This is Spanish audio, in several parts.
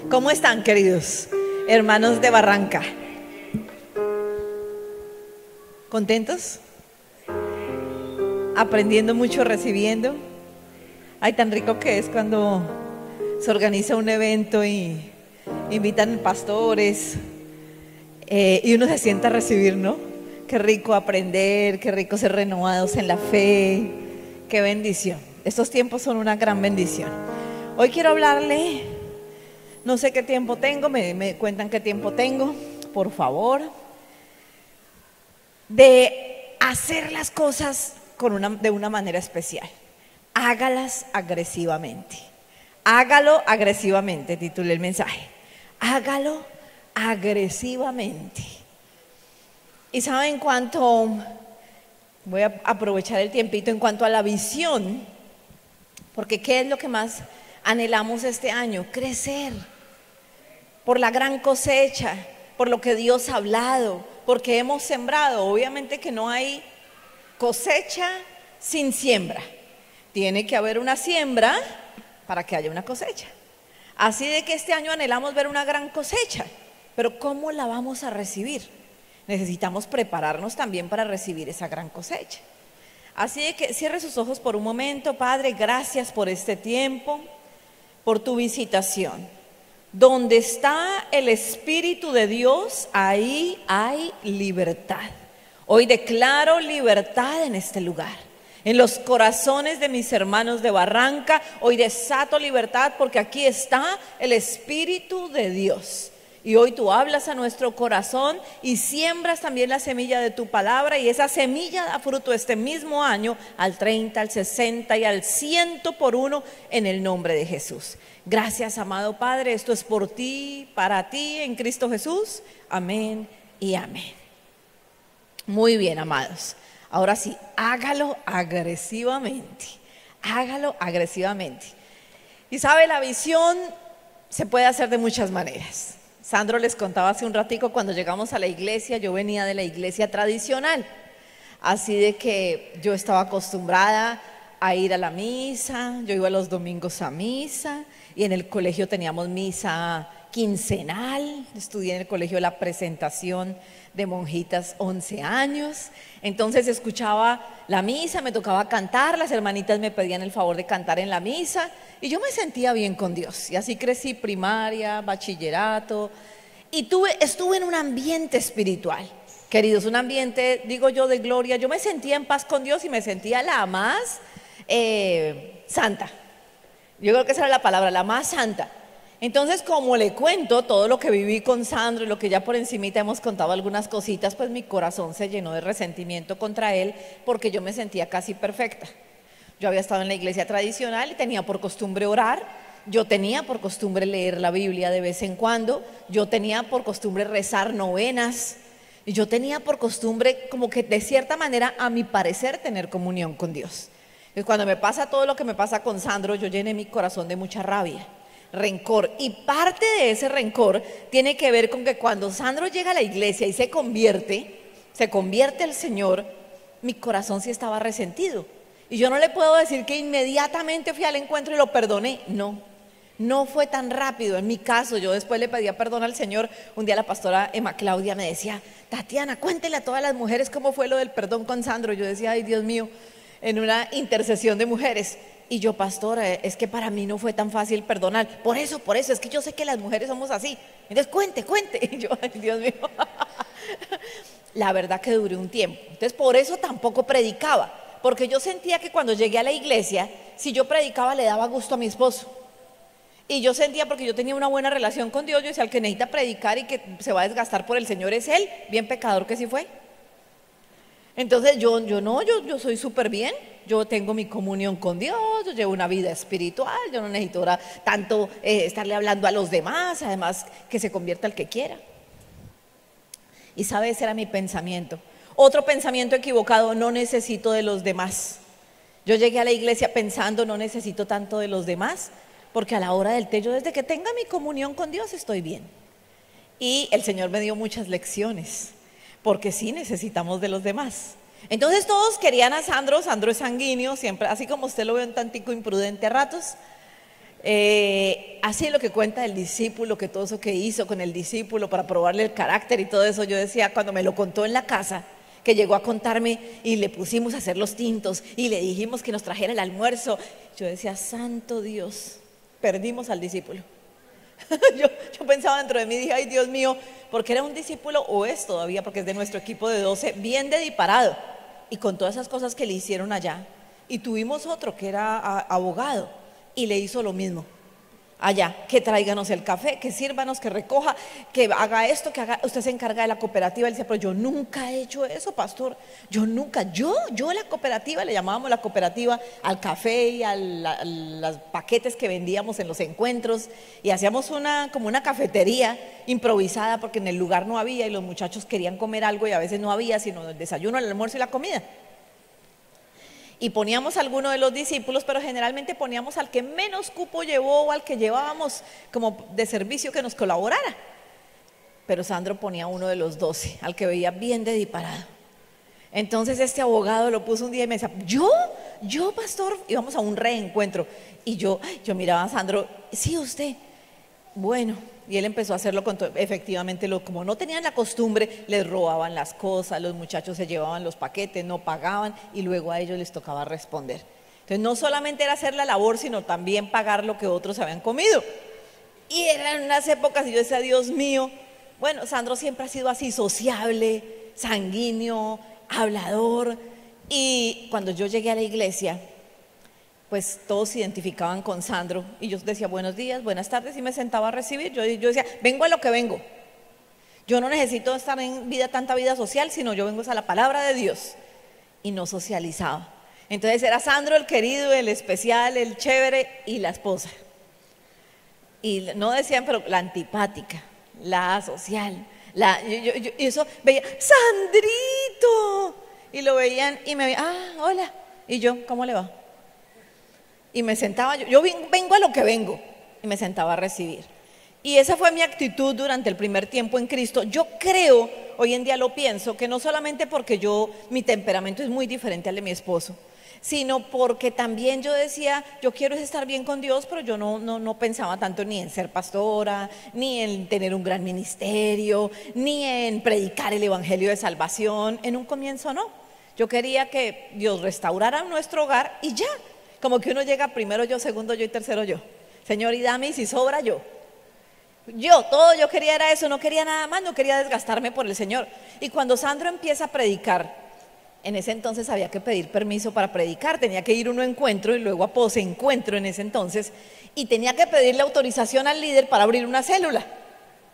¿Cómo están, queridos hermanos de Barranca? ¿Contentos? ¿Aprendiendo mucho, recibiendo? Ay, tan rico que es cuando se organiza un evento y invitan pastores y uno se sienta a recibir, ¿no? Qué rico aprender, qué rico ser renovados en la fe, qué bendición. Estos tiempos son una gran bendición. Hoy quiero hablarle, no sé qué tiempo tengo, me cuentan qué tiempo tengo, por favor, de hacer las cosas de una manera especial. Hágalas agresivamente. Hágalo agresivamente, titulé el mensaje. Hágalo agresivamente. Y saben cuánto, voy a aprovechar el tiempito en cuanto a la visión, porque ¿qué es lo que más anhelamos este año? Crecer por la gran cosecha, por lo que Dios ha hablado, porque hemos sembrado. Obviamente que no hay cosecha sin siembra. Tiene que haber una siembra para que haya una cosecha. Así de que este año anhelamos ver una gran cosecha, pero ¿cómo la vamos a recibir? Necesitamos prepararnos también para recibir esa gran cosecha. Así de que cierre sus ojos por un momento. Padre, gracias por este tiempo, por tu visitación. Donde está el Espíritu de Dios, ahí hay libertad. Hoy declaro libertad en este lugar, en los corazones de mis hermanos de Barranca. Hoy desato libertad porque aquí está el Espíritu de Dios. Y hoy tú hablas a nuestro corazón y siembras también la semilla de tu palabra, y esa semilla da fruto este mismo año, al 30, al 60 y al 100 por uno, en el nombre de Jesús. Gracias, amado Padre, esto es por ti, para ti, en Cristo Jesús. Amén y amén. Muy bien, amados. Ahora sí, hágalo agresivamente. Hágalo agresivamente. Y sabe, la visión se puede hacer de muchas maneras. Sandro les contaba hace un ratico, cuando llegamos a la iglesia, yo venía de la iglesia tradicional, así de que yo estaba acostumbrada a ir a la misa, yo iba los domingos a misa, y en el colegio teníamos misa quincenal. Estudié en el colegio La Presentación de monjitas 11 años, entonces escuchaba la misa, me tocaba cantar, las hermanitas me pedían el favor de cantar en la misa y yo me sentía bien con Dios, y así crecí, primaria, bachillerato, y estuve en un ambiente espiritual, queridos, un ambiente, digo yo, de gloria. Yo me sentía en paz con Dios y me sentía la más santa. Yo creo que esa era la palabra, la más santa. Entonces, como le cuento todo lo que viví con Sandro y lo que ya por encimita hemos contado algunas cositas, pues mi corazón se llenó de resentimiento contra él, porque yo me sentía casi perfecta. Yo había estado en la iglesia tradicional y tenía por costumbre orar, yo tenía por costumbre leer la Biblia de vez en cuando, yo tenía por costumbre rezar novenas, y yo tenía por costumbre, como que de cierta manera, a mi parecer, tener comunión con Dios. Entonces, cuando me pasa todo lo que me pasa con Sandro, yo llené mi corazón de mucha rabia, rencor, y parte de ese rencor tiene que ver con que cuando Sandro llega a la iglesia y se convierte al Señor, mi corazón sí estaba resentido, y yo no le puedo decir que inmediatamente fui al encuentro y lo perdoné. No fue tan rápido. En mi caso, yo después le pedía perdón al Señor. Un día la pastora Emma Claudia me decía: Tatiana, cuéntele a todas las mujeres cómo fue lo del perdón con Sandro. Yo decía: ay, Dios mío, en una intercesión de mujeres. Y yo: pastora, es que para mí no fue tan fácil perdonar. Por eso, es que yo sé que las mujeres somos así. Entonces, cuente. Y yo: ay, Dios mío. La verdad que duré un tiempo. Entonces, por eso tampoco predicaba, porque yo sentía que cuando llegué a la iglesia, si yo predicaba, le daba gusto a mi esposo. Y yo sentía, porque yo tenía una buena relación con Dios, yo decía: el que necesita predicar y que se va a desgastar por el Señor es él, bien pecador que sí fue. Entonces yo soy súper bien, yo tengo mi comunión con Dios, yo llevo una vida espiritual, yo no necesito ahora tanto estarle hablando a los demás, además que se convierta el que quiera. Y sabe, ese era mi pensamiento. Otro pensamiento equivocado: no necesito de los demás. Yo llegué a la iglesia pensando: no necesito tanto de los demás, porque a la hora del té, yo desde que tenga mi comunión con Dios estoy bien. Y el Señor me dio muchas lecciones, porque sí necesitamos de los demás. Entonces todos querían a Sandro. Sandro es sanguíneo, siempre, así como usted lo ve un tantico imprudente a ratos. Así es lo que cuenta el discípulo, que todo eso que hizo con el discípulo para probarle el carácter y todo eso. Yo decía, cuando me lo contó en la casa, que llegó a contarme y le pusimos a hacer los tintos y le dijimos que nos trajera el almuerzo, yo decía, santo Dios, perdimos al discípulo. yo pensaba dentro de mí, dije, ay Dios mío, porque era un discípulo, o es todavía, porque es de nuestro equipo de 12, bien dediparado, y con todas esas cosas que le hicieron allá. Y tuvimos otro que era abogado y le hizo lo mismo allá, que tráiganos el café, que sírvanos, que recoja, que haga esto, que haga, usted se encarga de la cooperativa. Él decía, pero yo nunca he hecho eso, pastor, yo nunca, yo la cooperativa, le llamábamos la cooperativa al café y a los paquetes que vendíamos en los encuentros, y hacíamos como una cafetería improvisada, porque en el lugar no había y los muchachos querían comer algo y a veces no había sino el desayuno, el almuerzo y la comida. Y poníamos a alguno de los discípulos, pero generalmente poníamos al que menos cupo llevó o al que llevábamos como de servicio que nos colaborara. Pero Sandro ponía a uno de los 12, al que veía bien dediparado. Entonces este abogado lo puso un día y me decía, yo pastor, íbamos a un reencuentro. Y yo miraba a Sandro, sí, usted, bueno. Y él empezó a hacerlo con todo. Efectivamente, como no tenían la costumbre, les robaban las cosas, los muchachos se llevaban los paquetes, no pagaban y luego a ellos les tocaba responder. Entonces no solamente era hacer la labor, sino también pagar lo que otros habían comido. Y eran unas épocas y yo decía, Dios mío, bueno, Sandro siempre ha sido así, sociable, sanguíneo, hablador. Y cuando yo llegué a la iglesia, pues todos se identificaban con Sandro y yo decía buenos días, buenas tardes y me sentaba a recibir. Yo decía, vengo a lo que vengo. Yo no necesito estar en tanta vida social, sino yo vengo a la palabra de Dios. Y no socializaba. Entonces era Sandro el querido, el especial, el chévere y la esposa. Y no decían, pero la antipática, la social. Y eso veía, ¡Sandrito! Y lo veían y me veían, hola. Y yo, ¿cómo le va? Y me sentaba, yo vengo a lo que vengo, y me sentaba a recibir. Y esa fue mi actitud durante el primer tiempo en Cristo. Yo creo, hoy en día lo pienso, que no solamente porque mi temperamento es muy diferente al de mi esposo, sino porque también yo decía, yo quiero estar bien con Dios, pero yo no pensaba tanto ni en ser pastora, ni en tener un gran ministerio, ni en predicar el evangelio de salvación. En un comienzo no. Yo quería que Dios restaurara nuestro hogar y ya. Como que uno llega primero yo, segundo yo y tercero yo. Señor, y dame, y si sobra yo. Todo yo quería era eso, no quería nada más, no quería desgastarme por el Señor. Y cuando Sandro empieza a predicar, en ese entonces había que pedir permiso para predicar, tenía que ir uno a encuentro y luego a posencuentro en ese entonces, y tenía que pedirle autorización al líder para abrir una célula.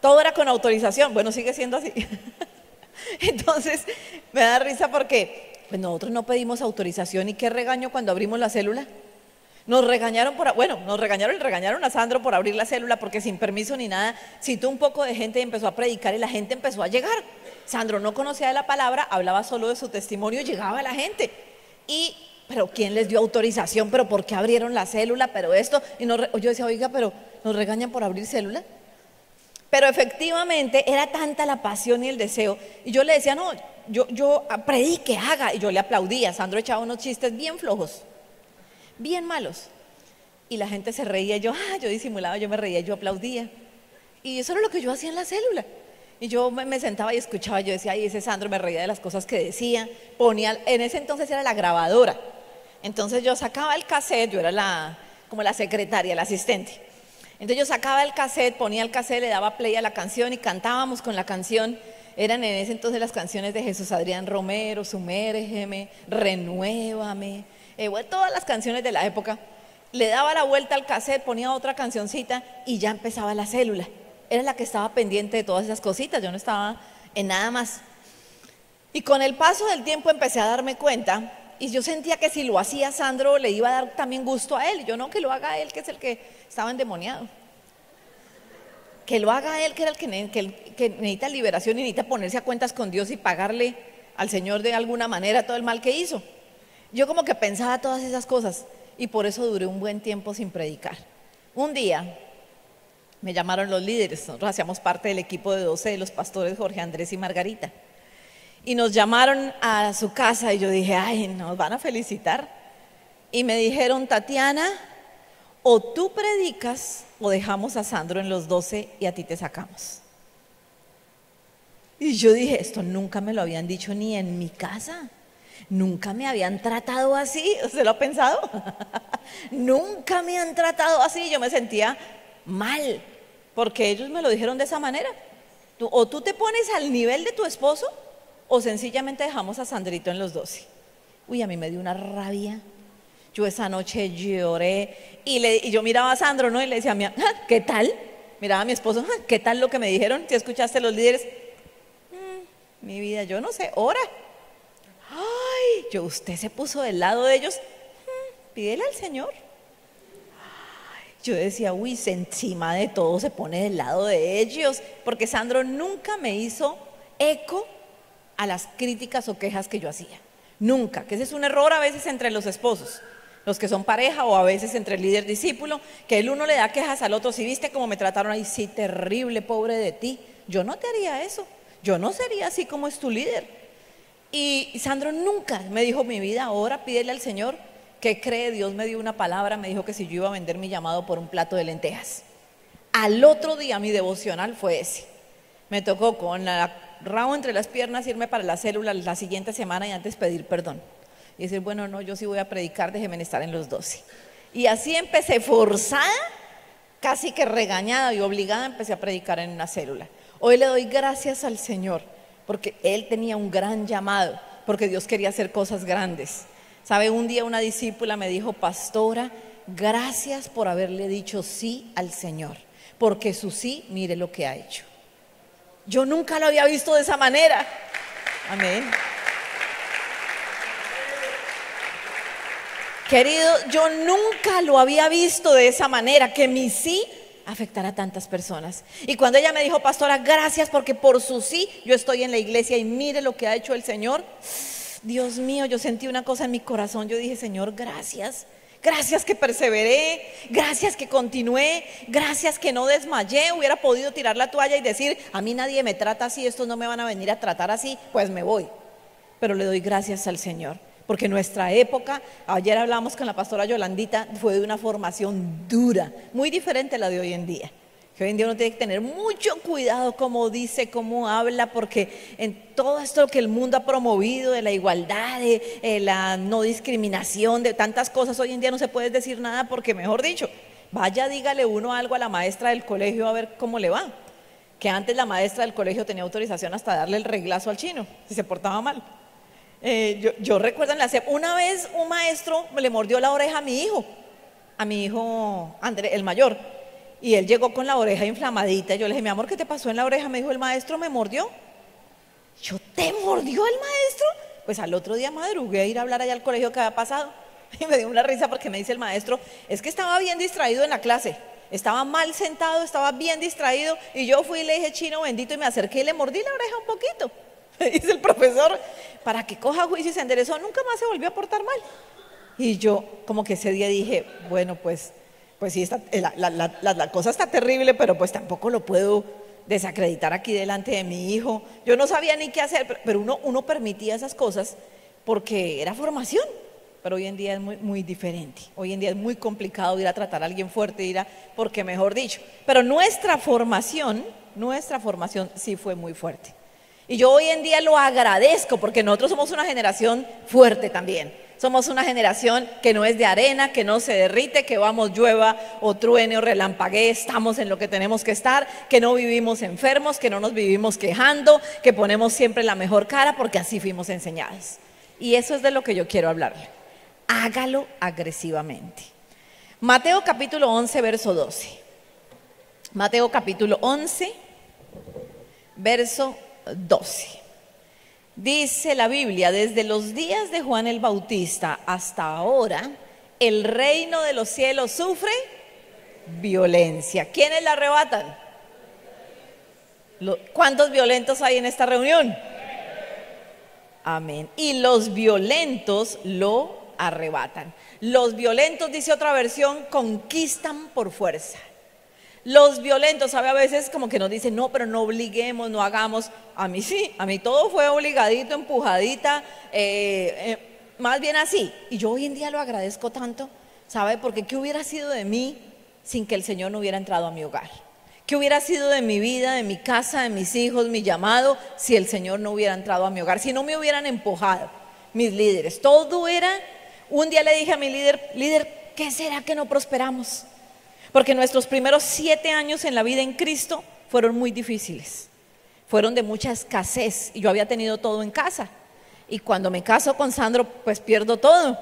Todo era con autorización, bueno, sigue siendo así. Entonces me da risa porque pues nosotros no pedimos autorización, y qué regaño cuando abrimos la célula. Nos regañaron nos regañaron a Sandro por abrir la célula, porque sin permiso ni nada, citó un poco de gente y empezó a predicar y la gente empezó a llegar. Sandro no conocía de la palabra, hablaba solo de su testimonio, llegaba la gente. Pero ¿quién les dio autorización? ¿Pero por qué abrieron la célula? ¿Pero esto? Yo decía, oiga, pero ¿nos regañan por abrir célula? Pero efectivamente era tanta la pasión y el deseo, y yo le decía, no, yo predique, haga, y yo le aplaudía. Sandro echaba unos chistes bien flojos, bien malos, y la gente se reía, y yo disimulaba, yo me reía, yo aplaudía, y eso era lo que yo hacía en la célula. Y yo me sentaba y escuchaba, yo decía, ay, ese Sandro, me reía de las cosas que decía, en ese entonces era la grabadora, entonces yo sacaba el cassette, yo era como la secretaria, la asistente. Entonces yo sacaba el cassette, ponía el cassette, le daba play a la canción y cantábamos con la canción. Eran en ese entonces las canciones de Jesús Adrián Romero, Sumérgeme, Renuévame, todas las canciones de la época. Le daba la vuelta al cassette, ponía otra cancioncita y ya empezaba la célula. Era la que estaba pendiente de todas esas cositas, yo no estaba en nada más. Y con el paso del tiempo empecé a darme cuenta, y yo sentía que si lo hacía Sandro le iba a dar también gusto a él. Yo no, que lo haga él, que es el que estaba endemoniado. Que lo haga él, que era el que necesita liberación y necesita ponerse a cuentas con Dios y pagarle al Señor de alguna manera todo el mal que hizo. Yo como que pensaba todas esas cosas, y por eso duré un buen tiempo sin predicar. Un día me llamaron los líderes, nosotros hacíamos parte del equipo de 12 de los pastores Jorge Andrés y Margarita. Y nos llamaron a su casa y yo dije, ay, nos van a felicitar. Y me dijeron, Tatiana, o tú predicas o dejamos a Sandro en los 12 y a ti te sacamos. Y yo dije, esto nunca me lo habían dicho ni en mi casa. Nunca me habían tratado así. ¿Usted lo ha pensado? Nunca me han tratado así. Yo me sentía mal porque ellos me lo dijeron de esa manera. O tú te pones al nivel de tu esposo o sencillamente dejamos a Sandrito en los 12. Uy, a mí me dio una rabia. Yo esa noche lloré y yo miraba a Sandro, ¿no? Y le decía a mi, ¿qué tal? Miraba a mi esposo, ¿qué tal lo que me dijeron? ¿Si escuchaste los líderes? Mi vida, yo no sé, ora. Ay, usted se puso del lado de ellos. Pídele al Señor. Ay, yo decía, uy, encima de todo se pone del lado de ellos, porque Sandro nunca me hizo eco a las críticas o quejas que yo hacía. Nunca, que ese es un error a veces entre los esposos, los que son pareja, o a veces entre el líder discípulo, que el uno le da quejas al otro. Si viste cómo me trataron ahí, sí, terrible, pobre de ti. Yo no te haría eso, yo no sería así como es tu líder. Y Sandro nunca me dijo, mi vida, ahora pídele al Señor. ¿Qué cree? Dios me dio una palabra, me dijo que si yo iba a vender mi llamado por un plato de lentejas. Al otro día mi devocional fue ese. Me tocó con el rabo entre las piernas irme para la célula la siguiente semana y antes pedir perdón. Y decir, bueno, no, yo sí voy a predicar, déjeme estar en los 12. Y así empecé, forzada, casi que regañada y obligada, empecé a predicar en una célula. Hoy le doy gracias al Señor, porque Él tenía un gran llamado, porque Dios quería hacer cosas grandes. ¿Sabe? Un día una discípula me dijo, pastora, gracias por haberle dicho sí al Señor, porque su sí, mire lo que ha hecho. Yo nunca lo había visto de esa manera. Amén. Querido, yo nunca lo había visto de esa manera, que mi sí afectara a tantas personas. Y cuando ella me dijo, pastora, gracias porque por su sí yo estoy en la iglesia y mire lo que ha hecho el Señor. Dios mío, yo sentí una cosa en mi corazón. Yo dije, Señor, gracias. Gracias que perseveré, gracias que continué, gracias que no desmayé. Hubiera podido tirar la toalla y decir, a mí nadie me trata así, estos no me van a venir a tratar así, pues me voy. Pero le doy gracias al Señor, porque nuestra época, ayer hablamos con la pastora Yolandita, fue de una formación dura, muy diferente a la de hoy en día. Que hoy en día uno tiene que tener mucho cuidado cómo dice, cómo habla, porque en todo esto que el mundo ha promovido, de la igualdad, de la no discriminación, de tantas cosas, hoy en día no se puede decir nada porque, mejor dicho, vaya, dígale uno algo a la maestra del colegio a ver cómo le va. Que antes la maestra del colegio tenía autorización hasta darle el reglazo al chino, si se portaba mal. Yo recuerdo en la SEP, una vez un maestro le mordió la oreja a mi hijo André, el mayor. Y él llegó con la oreja inflamadita. Yo le dije, mi amor, ¿qué te pasó en la oreja? Me dijo, el maestro me mordió. Yo, ¿te mordió el maestro? Pues al otro día madrugué a ir a hablar allá al colegio que había pasado. Y me dio una risa porque me dice el maestro, es que estaba bien distraído en la clase. Estaba mal sentado, estaba bien distraído. Y yo fui y le dije, chino bendito, y me acerqué y le mordí la oreja un poquito. Me dice el profesor, para que coja juicio y se enderezó, nunca más se volvió a portar mal. Y yo como que ese día dije, bueno, pues sí, la cosa está terrible, pero pues tampoco lo puedo desacreditar aquí delante de mi hijo. Yo no sabía ni qué hacer, pero uno permitía esas cosas porque era formación. Pero hoy en día es muy diferente. Hoy en día es muy complicado ir a tratar a alguien fuerte, porque mejor dicho. Pero nuestra formación sí fue muy fuerte. Y yo hoy en día lo agradezco porque nosotros somos una generación fuerte también. Somos una generación que no es de arena, que no se derrite, que vamos llueva o truene o relampaguee, estamos en lo que tenemos que estar, que no vivimos enfermos, que no nos vivimos quejando, que ponemos siempre la mejor cara porque así fuimos enseñados. Y eso es de lo que yo quiero hablarle. Hágalo agresivamente. Mateo capítulo 11, verso 12. Mateo capítulo 11, verso 12. Dice la Biblia, desde los días de Juan el Bautista hasta ahora, el reino de los cielos sufre violencia. ¿Quiénes la arrebatan? ¿Cuántos violentos hay en esta reunión? Amén. Y los violentos lo arrebatan. Los violentos, dice otra versión, conquistan por fuerza. Los violentos, ¿sabe? A veces como que nos dicen, no, pero no obliguemos, no hagamos. A mí sí, a mí todo fue obligadito, empujadita, más bien así. Y yo hoy en día lo agradezco tanto, ¿Sabe? Porque ¿qué hubiera sido de mí sin que el Señor no hubiera entrado a mi hogar? ¿Qué hubiera sido de mi vida, de mi casa, de mis hijos, mi llamado, si el Señor no hubiera entrado a mi hogar? Si no me hubieran empujado mis líderes. Todo era, un día le dije a mi líder, ¿qué será que no prosperamos? Porque nuestros primeros 7 años en la vida en Cristo fueron muy difíciles. Fueron de mucha escasez y yo había tenido todo en casa. Y cuando me caso con Sandro, pues pierdo todo.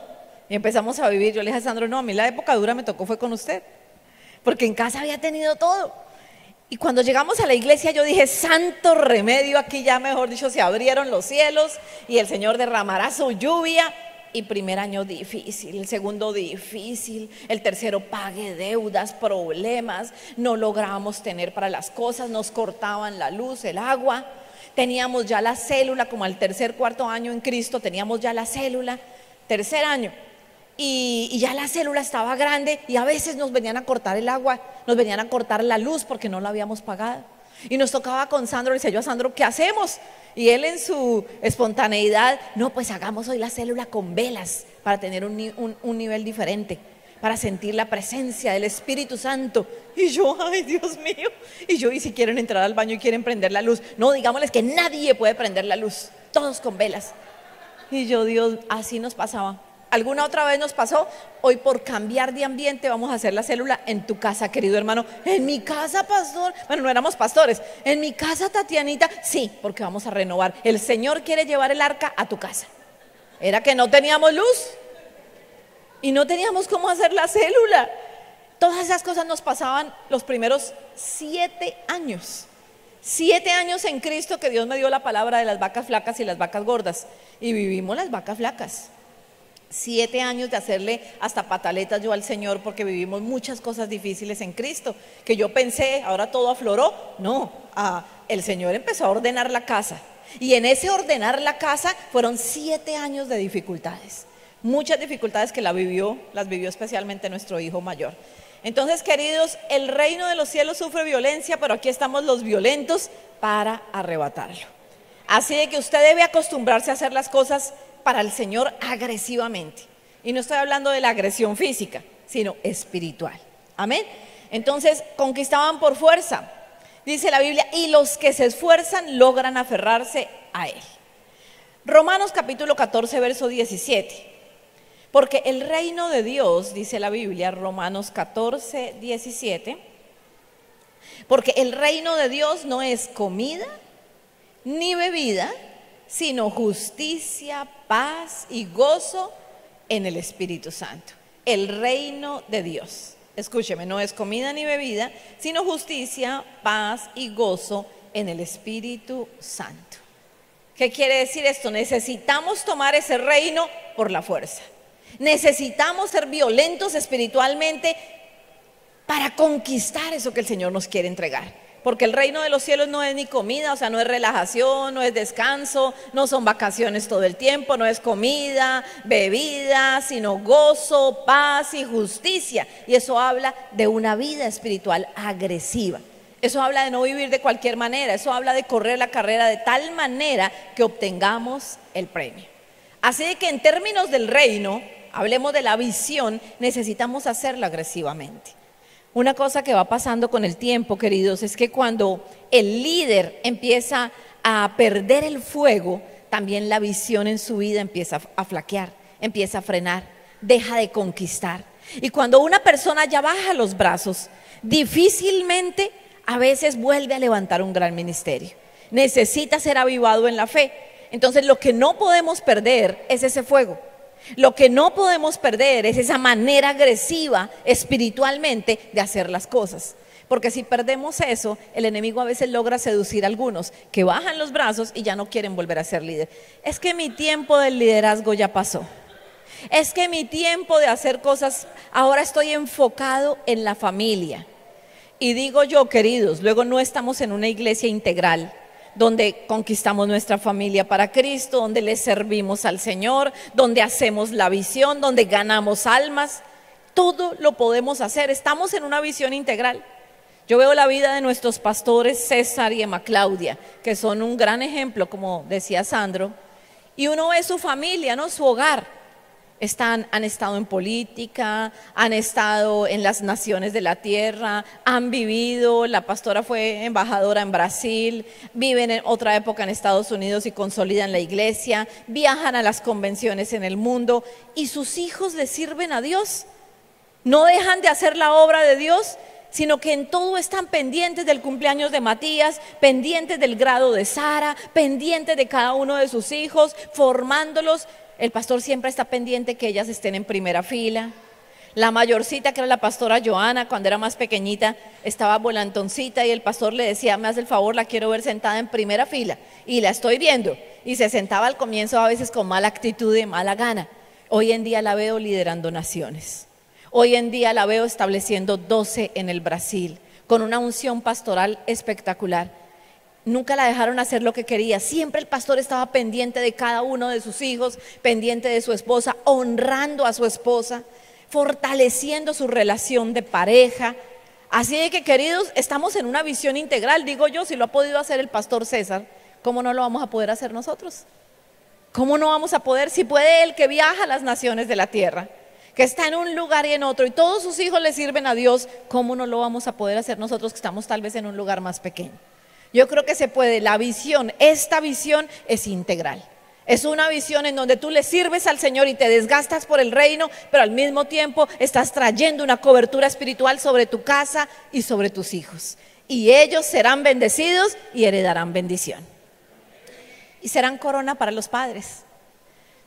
Y empezamos a vivir. Yo le dije a Sandro, no, a mí la época dura me tocó fue con usted. Porque en casa había tenido todo. Y cuando llegamos a la iglesia yo dije, santo remedio, aquí ya mejor dicho se abrieron los cielos y el Señor derramará su lluvia. Y primer año difícil, el segundo difícil, el tercero pague deudas, problemas, no lográbamos tener para las cosas, nos cortaban la luz, el agua, teníamos ya la célula, como al tercer, cuarto año en Cristo, teníamos ya la célula, tercer año, y ya la célula estaba grande y a veces nos venían a cortar el agua, nos venían a cortar la luz porque no la habíamos pagado. Y nos tocaba con Sandro, le decía yo a Sandro, ¿qué hacemos? Y él en su espontaneidad, no, pues hagamos hoy la célula con velas para tener un nivel diferente, para sentir la presencia del Espíritu Santo. Y yo, ay Dios mío, y si quieren entrar al baño y quieren prender la luz, no, digámosles que nadie puede prender la luz, todos con velas. Y yo, Dios, así nos pasaba. ¿Alguna otra vez nos pasó? Hoy por cambiar de ambiente vamos a hacer la célula en tu casa, querido hermano. En mi casa, pastor. Bueno, no éramos pastores. En mi casa, Tatianita. Sí, porque vamos a renovar. El Señor quiere llevar el arca a tu casa. Era que no teníamos luz y no teníamos cómo hacer la célula. Todas esas cosas nos pasaban los primeros 7 años. 7 años en Cristo que Dios me dio la palabra de las vacas flacas y las vacas gordas. Y vivimos las vacas flacas. 7 años de hacerle hasta pataletas yo al Señor porque vivimos muchas cosas difíciles en Cristo, que yo pensé, ahora todo afloró. No, el Señor empezó a ordenar la casa y en ese ordenar la casa fueron 7 años de dificultades, muchas dificultades que las vivió especialmente nuestro hijo mayor. Entonces, queridos, el reino de los cielos sufre violencia, pero aquí estamos los violentos para arrebatarlo. Así de que usted debe acostumbrarse a hacer las cosas para el Señor agresivamente. Y no estoy hablando de la agresión física, sino espiritual. Amén. Entonces, conquistaban por fuerza. Dice la Biblia, y los que se esfuerzan logran aferrarse a Él. Romanos capítulo 14, verso 17. Porque el reino de Dios, dice la Biblia, Romanos 14, 17. Porque el reino de Dios no es comida ni bebida, sino justicia, paz y gozo en el Espíritu Santo. El reino de Dios, escúcheme, no es comida ni bebida, sino justicia, paz y gozo en el Espíritu Santo. ¿Qué quiere decir esto? Necesitamos tomar ese reino por la fuerza. Necesitamos ser violentos espiritualmente para conquistar eso que el Señor nos quiere entregar. Porque el reino de los cielos no es ni comida, o sea, no es relajación, no es descanso, no son vacaciones todo el tiempo, no es comida, bebida, sino gozo, paz y justicia. Y eso habla de una vida espiritual agresiva. Eso habla de no vivir de cualquier manera, eso habla de correr la carrera de tal manera que obtengamos el premio. Así que en términos del reino, hablemos de la visión, necesitamos hacerlo agresivamente. Una cosa que va pasando con el tiempo, queridos, es que cuando el líder empieza a perder el fuego, también la visión en su vida empieza a flaquear, empieza a frenar, deja de conquistar. Y cuando una persona ya baja los brazos, difícilmente a veces vuelve a levantar un gran ministerio. Necesita ser avivado en la fe. Entonces lo que no podemos perder es ese fuego. Lo que no podemos perder es esa manera agresiva espiritualmente de hacer las cosas. Porque si perdemos eso, el enemigo a veces logra seducir a algunos que bajan los brazos y ya no quieren volver a ser líder. Es que mi tiempo del liderazgo ya pasó. Es que mi tiempo de hacer cosas, ahora estoy enfocado en la familia. Y digo yo, queridos, luego no estamos en una iglesia integral, donde conquistamos nuestra familia para Cristo, donde le servimos al Señor, donde hacemos la visión, donde ganamos almas. Todo lo podemos hacer, estamos en una visión integral. Yo veo la vida de nuestros pastores César y Emma Claudia, que son un gran ejemplo, como decía Sandro, y uno ve su familia, ¿no? Su hogar. Han estado en política, han estado en las naciones de la tierra, han vivido, la pastora fue embajadora en Brasil, viven en otra época en Estados Unidos y consolidan la iglesia, viajan a las convenciones en el mundo y sus hijos le sirven a Dios. No dejan de hacer la obra de Dios, sino que en todo están pendientes del cumpleaños de Matías, pendientes del grado de Sara, pendientes de cada uno de sus hijos, formándolos. El pastor siempre está pendiente que ellas estén en primera fila. La mayorcita, que era la pastora Joana, cuando era más pequeñita, estaba volantoncita y el pastor le decía: me hace el favor, la quiero ver sentada en primera fila. Y la estoy viendo. Y se sentaba al comienzo a veces con mala actitud y mala gana. Hoy en día la veo liderando naciones. Hoy en día la veo estableciendo 12 en el Brasil, con una unción pastoral espectacular. Nunca la dejaron hacer lo que quería. Siempre el pastor estaba pendiente de cada uno de sus hijos, pendiente de su esposa, honrando a su esposa, fortaleciendo su relación de pareja. Así de que, queridos, estamos en una visión integral. Digo yo, si lo ha podido hacer el pastor César, ¿cómo no lo vamos a poder hacer nosotros? ¿Cómo no vamos a poder? Si puede él, que viaja a las naciones de la tierra, que está en un lugar y en otro, y todos sus hijos le sirven a Dios, ¿cómo no lo vamos a poder hacer nosotros que estamos tal vez en un lugar más pequeño? Yo creo que se puede. La visión, esta visión es integral. Es una visión en donde tú le sirves al Señor y te desgastas por el reino, pero al mismo tiempo estás trayendo una cobertura espiritual sobre tu casa y sobre tus hijos. Y ellos serán bendecidos y heredarán bendición. Y serán corona para los padres.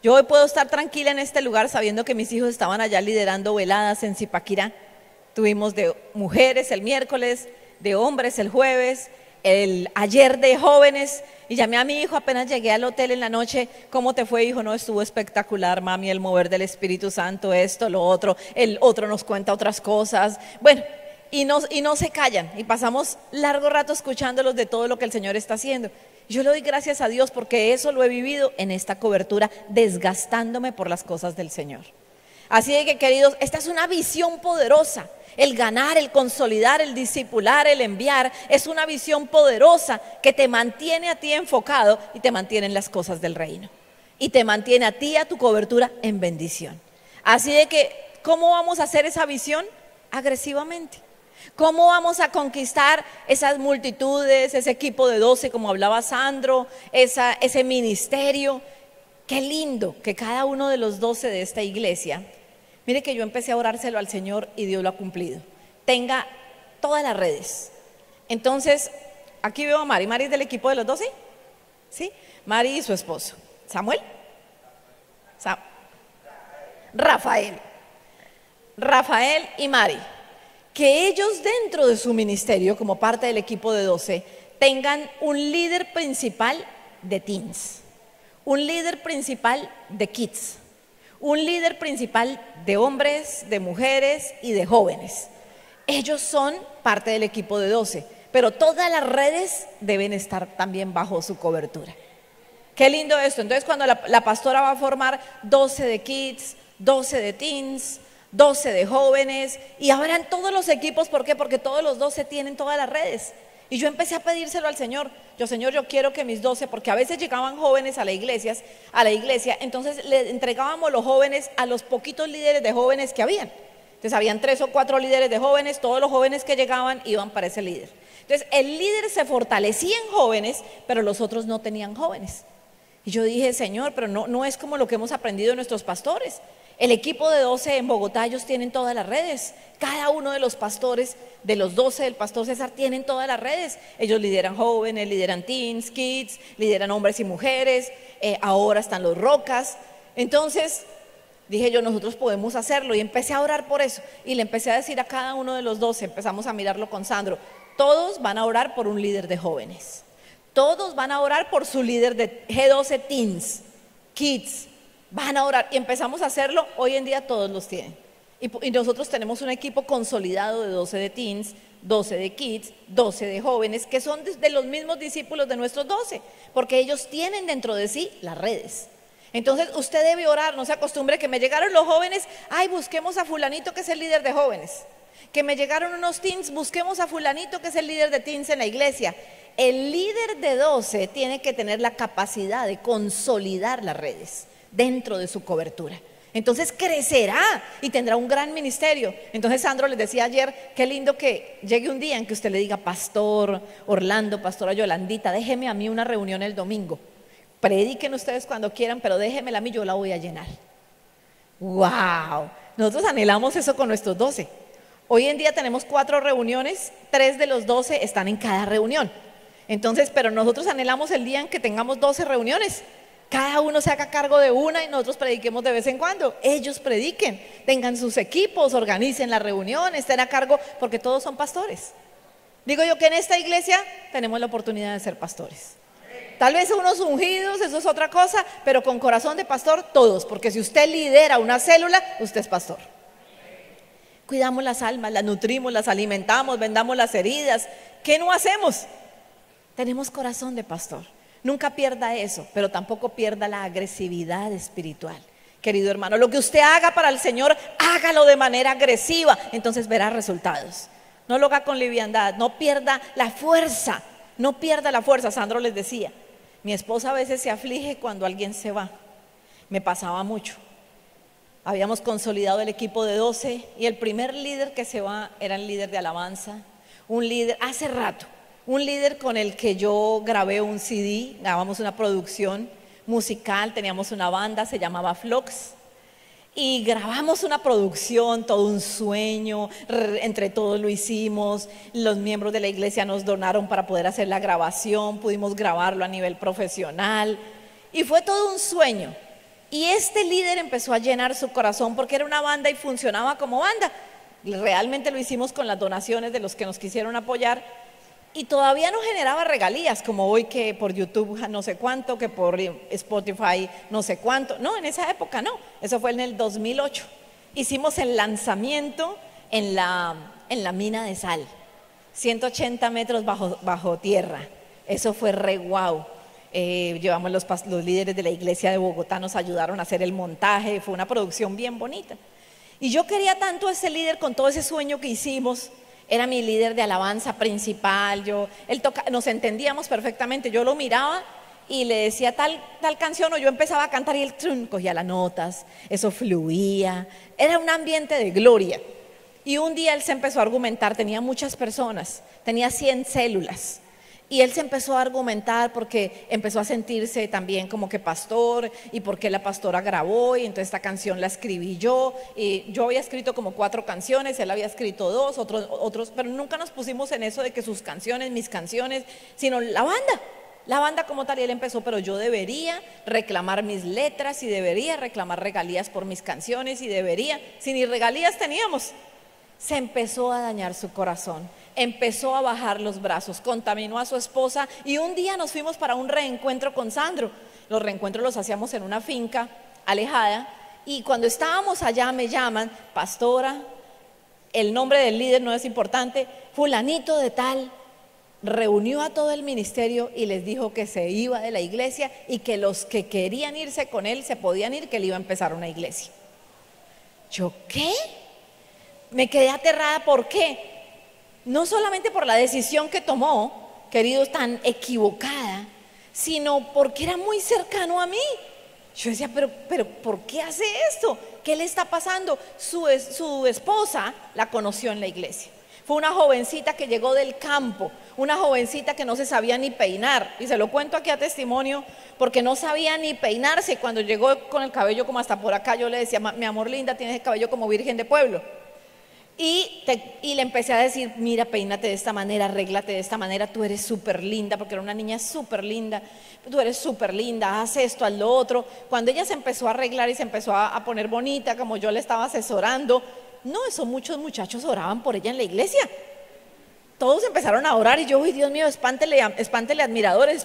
Yo hoy puedo estar tranquila en este lugar sabiendo que mis hijos estaban allá liderando veladas en Zipaquirá. Tuvimos de mujeres el miércoles, de hombres el jueves, ayer de jóvenes, y llamé a mi hijo apenas llegué al hotel en la noche: ¿cómo te fue, hijo? No, estuvo espectacular, mami, el mover del Espíritu Santo, esto, lo otro. El otro nos cuenta otras cosas. Bueno, y no se callan, y pasamos largo rato escuchándolos de todo lo que el Señor está haciendo. Yo le doy gracias a Dios porque eso lo he vivido en esta cobertura, desgastándome por las cosas del Señor. Así de que, queridos, esta es una visión poderosa. El ganar, el consolidar, el discipular, el enviar, es una visión poderosa que te mantiene a ti enfocado y te mantiene en las cosas del reino. Y te mantiene a ti, a tu cobertura, en bendición. Así de que, ¿cómo vamos a hacer esa visión? Agresivamente. ¿Cómo vamos a conquistar esas multitudes, ese equipo de 12, como hablaba Sandro, ese ministerio? Qué lindo que cada uno de los 12 de esta iglesia, mire que yo empecé a orárselo al Señor y Dios lo ha cumplido, tenga todas las redes. Entonces, aquí veo a Mari. ¿Mari es del equipo de los 12? ¿Sí? Mari y su esposo. ¿Samuel? Rafael y Mari. Que ellos dentro de su ministerio, como parte del equipo de 12, tengan un líder principal de teens, un líder principal de kids, un líder principal de hombres, de mujeres y de jóvenes. Ellos son parte del equipo de 12, pero todas las redes deben estar también bajo su cobertura. Qué lindo esto. Entonces, cuando la pastora va a formar 12 de kids, 12 de teens, 12 de jóvenes, y habrán todos los equipos. ¿Por qué? Porque todos los 12 tienen todas las redes. Y yo empecé a pedírselo al Señor. Señor, yo quiero que mis 12, porque a veces llegaban jóvenes a la iglesia, entonces le entregábamos los jóvenes a los poquitos líderes de jóvenes que habían. Entonces habían 3 o 4 líderes de jóvenes, todos los jóvenes que llegaban iban para ese líder. Entonces el líder se fortalecía en jóvenes, pero los otros no tenían jóvenes. Y yo dije: Señor, pero no es como lo que hemos aprendido de nuestros pastores. El equipo de 12 en Bogotá, ellos tienen todas las redes. Cada uno de los pastores, de los 12 del pastor César, tienen todas las redes. Ellos lideran jóvenes, lideran teens, kids, lideran hombres y mujeres. Ahora están los Rocas. Entonces dije yo: nosotros podemos hacerlo. Y empecé a orar por eso. Y le empecé a decir a cada uno de los 12, empezamos a mirarlo con Sandro: todos van a orar por un líder de jóvenes. Todos van a orar por su líder de G12 teens, kids. Van a orar, y empezamos a hacerlo. Hoy en día todos los tienen, y nosotros tenemos un equipo consolidado de 12 de teens, 12 de kids, 12 de jóvenes, que son de los mismos discípulos de nuestros 12, porque ellos tienen dentro de sí las redes. Entonces usted debe orar. No se acostumbre que me llegaron los jóvenes, ay, busquemos a fulanito que es el líder de jóvenes. Que me llegaron unos teens, busquemos a fulanito que es el líder de teens en la iglesia. El líder de 12 tiene que tener la capacidad de consolidar las redes dentro de su cobertura. Entonces crecerá y tendrá un gran ministerio. Entonces Sandro les decía ayer, qué lindo que llegue un día en que usted le diga: pastor Orlando, pastora Yolandita, déjeme a mí una reunión el domingo. Prediquen ustedes cuando quieran, pero déjemela a mí, yo la voy a llenar. ¡Wow! Nosotros anhelamos eso con nuestros 12. Hoy en día tenemos 4 reuniones, 3 de los 12 están en cada reunión. Entonces, pero nosotros anhelamos el día en que tengamos 12 reuniones. Cada uno se haga cargo de una y nosotros prediquemos de vez en cuando. Ellos prediquen, tengan sus equipos, organicen las reuniones, estén a cargo, porque todos son pastores. Digo yo que en esta iglesia tenemos la oportunidad de ser pastores. Tal vez unos ungidos, eso es otra cosa, pero con corazón de pastor todos, porque si usted lidera una célula, usted es pastor. Cuidamos las almas, las nutrimos, las alimentamos, vendamos las heridas. ¿Qué no hacemos? Tenemos corazón de pastor. Nunca pierda eso, pero tampoco pierda la agresividad espiritual. Querido hermano, lo que usted haga para el Señor, hágalo de manera agresiva, entonces verá resultados. No lo haga con liviandad, no pierda la fuerza, no pierda la fuerza. Sandro les decía, mi esposa a veces se aflige cuando alguien se va. Me pasaba mucho. Habíamos consolidado el equipo de 12 y el primer líder que se va era el líder de alabanza, un líder, hace rato, un líder con el que yo grabé un CD, grabamos una producción musical, teníamos una banda, se llamaba Flox, y grabamos una producción, todo un sueño, entre todos lo hicimos, los miembros de la iglesia nos donaron para poder hacer la grabación, pudimos grabarlo a nivel profesional, y fue todo un sueño. Y este líder empezó a llenar su corazón porque era una banda y funcionaba como banda. Realmente lo hicimos con las donaciones de los que nos quisieron apoyar. Y todavía no generaba regalías, como hoy que por YouTube no sé cuánto, que por Spotify no sé cuánto. No, en esa época no, eso fue en el 2008. Hicimos el lanzamiento en la mina de sal, 180 metros bajo tierra. Eso fue re guau. Llevamos los líderes de la iglesia de Bogotá, nos ayudaron a hacer el montaje, fue una producción bien bonita. Y yo quería tanto a ese líder con todo ese sueño que hicimos. Era mi líder de alabanza principal, nos entendíamos perfectamente, yo lo miraba y le decía tal canción o yo empezaba a cantar y él cogía las notas, eso fluía, era un ambiente de gloria. Y un día él se empezó a argumentar, tenía muchas personas, tenía 100 células. Y él se empezó a argumentar porque empezó a sentirse también como que pastor y porque la pastora grabó y entonces esta canción la escribí yo. Y yo había escrito como 4 canciones, él había escrito 2, otros, pero nunca nos pusimos en eso de que sus canciones, mis canciones, sino la banda como tal. Y él empezó, pero yo debería reclamar mis letras y debería reclamar regalías por mis canciones y debería, si ni regalías teníamos. Se empezó a dañar su corazón, empezó a bajar los brazos, contaminó a su esposa y un día nos fuimos para un reencuentro con Sandro. Los reencuentros los hacíamos en una finca alejada y cuando estábamos allá me llaman: pastora, el nombre del líder no es importante, fulanito de tal reunió a todo el ministerio y les dijo que se iba de la iglesia y que los que querían irse con él se podían ir, que él iba a empezar una iglesia. ¿Yo qué? Me quedé aterrada. ¿Por qué? No solamente por la decisión que tomó, queridos, tan equivocada, sino porque era muy cercano a mí. Yo decía, pero ¿por qué hace esto? ¿Qué le está pasando? Su esposa la conoció en la iglesia. Fue una jovencita que llegó del campo, una jovencita que no se sabía ni peinar. Y se lo cuento aquí a testimonio porque no sabía ni peinarse. Y cuando llegó con el cabello como hasta por acá, yo le decía: mi amor linda, tienes el cabello como virgen de pueblo. Y le empecé a decir: mira, peínate de esta manera, arréglate de esta manera, tú eres súper linda, porque era una niña súper linda, tú eres súper linda, haz esto, haz lo otro. Cuando ella se empezó a arreglar y se empezó a poner bonita, como yo le estaba asesorando, no, eso muchos muchachos oraban por ella en la iglesia. Todos empezaron a orar y yo, uy, Dios mío, espántele admiradores.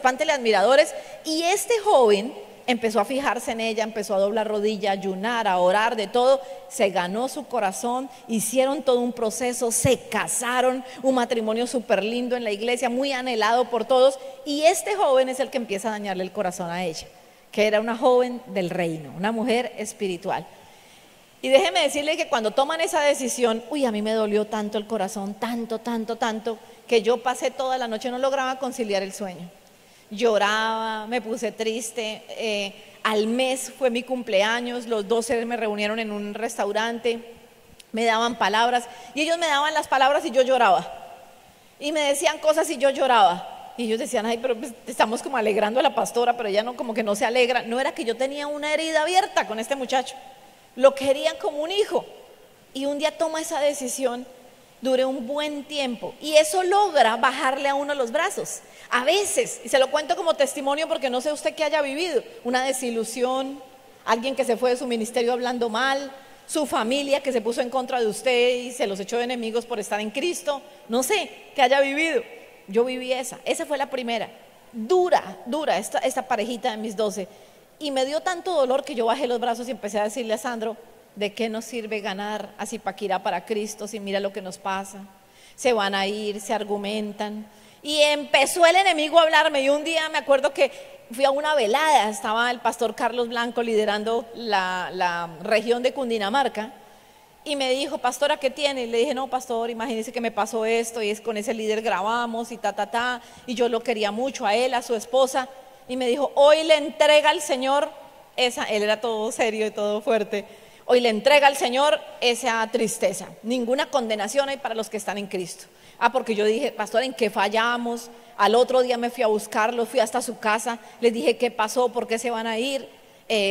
Y este joven empezó a fijarse en ella, empezó a doblar rodilla, a ayunar, a orar, de todo. Se ganó su corazón, hicieron todo un proceso, se casaron, un matrimonio súper lindo en la iglesia, muy anhelado por todos. Y este joven es el que empieza a dañarle el corazón a ella, que era una joven del reino, una mujer espiritual. Y déjeme decirle que cuando toman esa decisión, uy, a mí me dolió tanto el corazón, tanto, que yo pasé toda la noche, no lograba conciliar el sueño. Lloraba, me puse triste, al mes fue mi cumpleaños, los 12 me reunieron en un restaurante, me daban palabras y ellos me daban las palabras y yo lloraba. Y me decían cosas y yo lloraba. Y ellos decían, ay, pero pues, estamos como alegrando a la pastora, pero ella no, como que no se alegra. No, era que yo tenía una herida abierta con este muchacho. Lo querían como un hijo. Y un día toma esa decisión, duré un buen tiempo. Y eso logra bajarle a uno los brazos. A veces, y se lo cuento como testimonio porque no sé usted qué haya vivido, una desilusión, alguien que se fue de su ministerio hablando mal, su familia que se puso en contra de usted y se los echó de enemigos por estar en Cristo, no sé qué haya vivido. Yo viví esa fue la primera, dura, esta parejita de mis 12, y me dio tanto dolor que yo bajé los brazos y empecé a decirle a Sandro, ¿de qué nos sirve ganar a Zipaquirá para Cristo si mira lo que nos pasa? Se van a ir, se argumentan, y empezó el enemigo a hablarme. Y un día me acuerdo que fui a una velada, estaba el pastor Carlos Blanco liderando la región de Cundinamarca, y me dijo, pastora, ¿qué tiene? Y le dije, no, pastor, imagínese que me pasó esto, y es con ese líder grabamos, y y yo lo quería mucho a él, a su esposa, y me dijo, hoy le entrega al Señor él era todo serio y todo fuerte, hoy le entrega al Señor esa tristeza, ninguna condenación hay para los que están en Cristo. Porque yo dije, pastor, ¿en qué fallamos? Al otro día me fui a buscarlos, fui hasta su casa, les dije qué pasó, por qué se van a ir,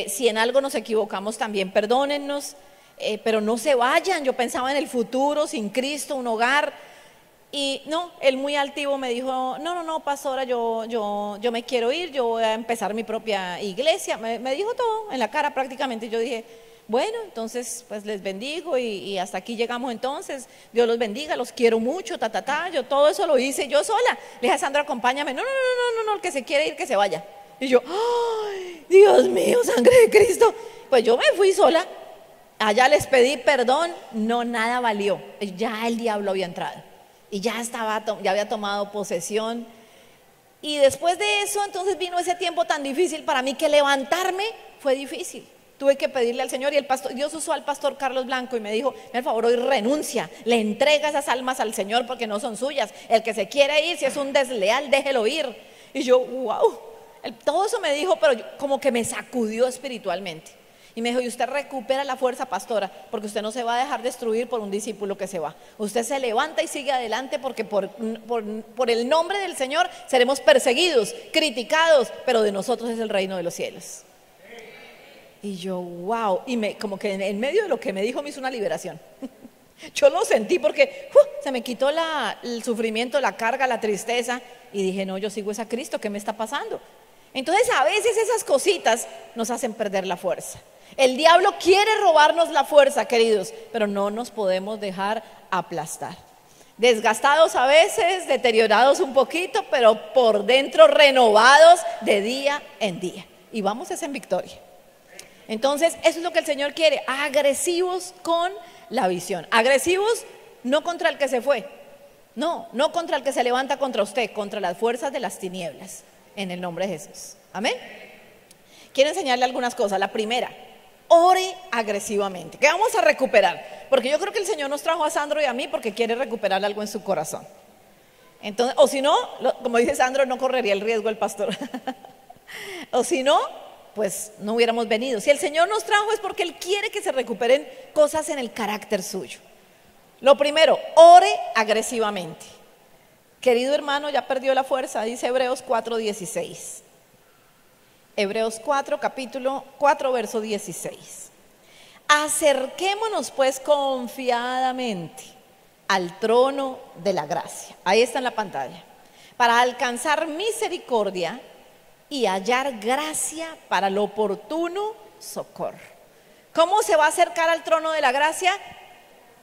si en algo nos equivocamos también perdónennos, pero no se vayan. Yo pensaba en el futuro, sin Cristo, un hogar, y no, él muy altivo me dijo, no, pastora, yo me quiero ir, yo voy a empezar mi propia iglesia, me dijo todo en la cara prácticamente. Yo dije, bueno, entonces pues les bendigo y hasta aquí llegamos entonces, Dios los bendiga, los quiero mucho, yo todo eso lo hice yo sola. Le dije a Sandra, acompáñame, no, el que se quiere ir, que se vaya. Y yo, ay, Dios mío, sangre de Cristo. Pues yo me fui sola, allá les pedí perdón, no, nada valió, ya el diablo había entrado y ya había tomado posesión. Y después de eso, entonces vino ese tiempo tan difícil para mí que levantarme fue difícil. Tuve que pedirle al Señor, y Dios usó al pastor Carlos Blanco y me dijo, por favor, hoy renuncia, le entrega esas almas al Señor porque no son suyas. El que se quiere ir, si es un desleal, déjelo ir. Y yo, wow, todo eso me dijo, pero como que me sacudió espiritualmente. Y me dijo, y usted recupera la fuerza, pastora, porque usted no se va a dejar destruir por un discípulo que se va. Usted se levanta y sigue adelante, porque por el nombre del Señor seremos perseguidos, criticados, pero de nosotros es el reino de los cielos. Y yo, wow, y como que en medio de lo que me dijo me hizo una liberación. Yo lo sentí porque se me quitó el sufrimiento, la carga, la tristeza, y dije, no, yo sigo a Cristo, ¿qué me está pasando? Entonces a veces esas cositas nos hacen perder la fuerza. El diablo quiere robarnos la fuerza, queridos, pero no nos podemos dejar aplastar. Desgastados a veces, deteriorados un poquito, pero por dentro renovados de día en día. Y vamos en victoria. Entonces, eso es lo que el Señor quiere, agresivos con la visión. Agresivos no contra el que se fue, no contra el que se levanta contra usted, contra las fuerzas de las tinieblas, en el nombre de Jesús. Amén. Quiero enseñarle algunas cosas. La primera, ore agresivamente. ¿Qué vamos a recuperar? Porque yo creo que el Señor nos trajo a Sandro y a mí porque quiere recuperar algo en su corazón. Entonces, o si no, como dice Sandro, no correría el riesgo el pastor. O si no, pues no hubiéramos venido. Si el Señor nos trajo es porque Él quiere que se recuperen cosas en el carácter suyo. Lo primero, ore agresivamente. Querido hermano, ya perdió la fuerza, dice Hebreos 4:16. Hebreos 4, capítulo 4, verso 16. Acerquémonos pues confiadamente al trono de la gracia. Ahí está en la pantalla. Para alcanzar misericordia y hallar gracia para lo oportuno socorro. ¿Cómo se va a acercar al trono de la gracia?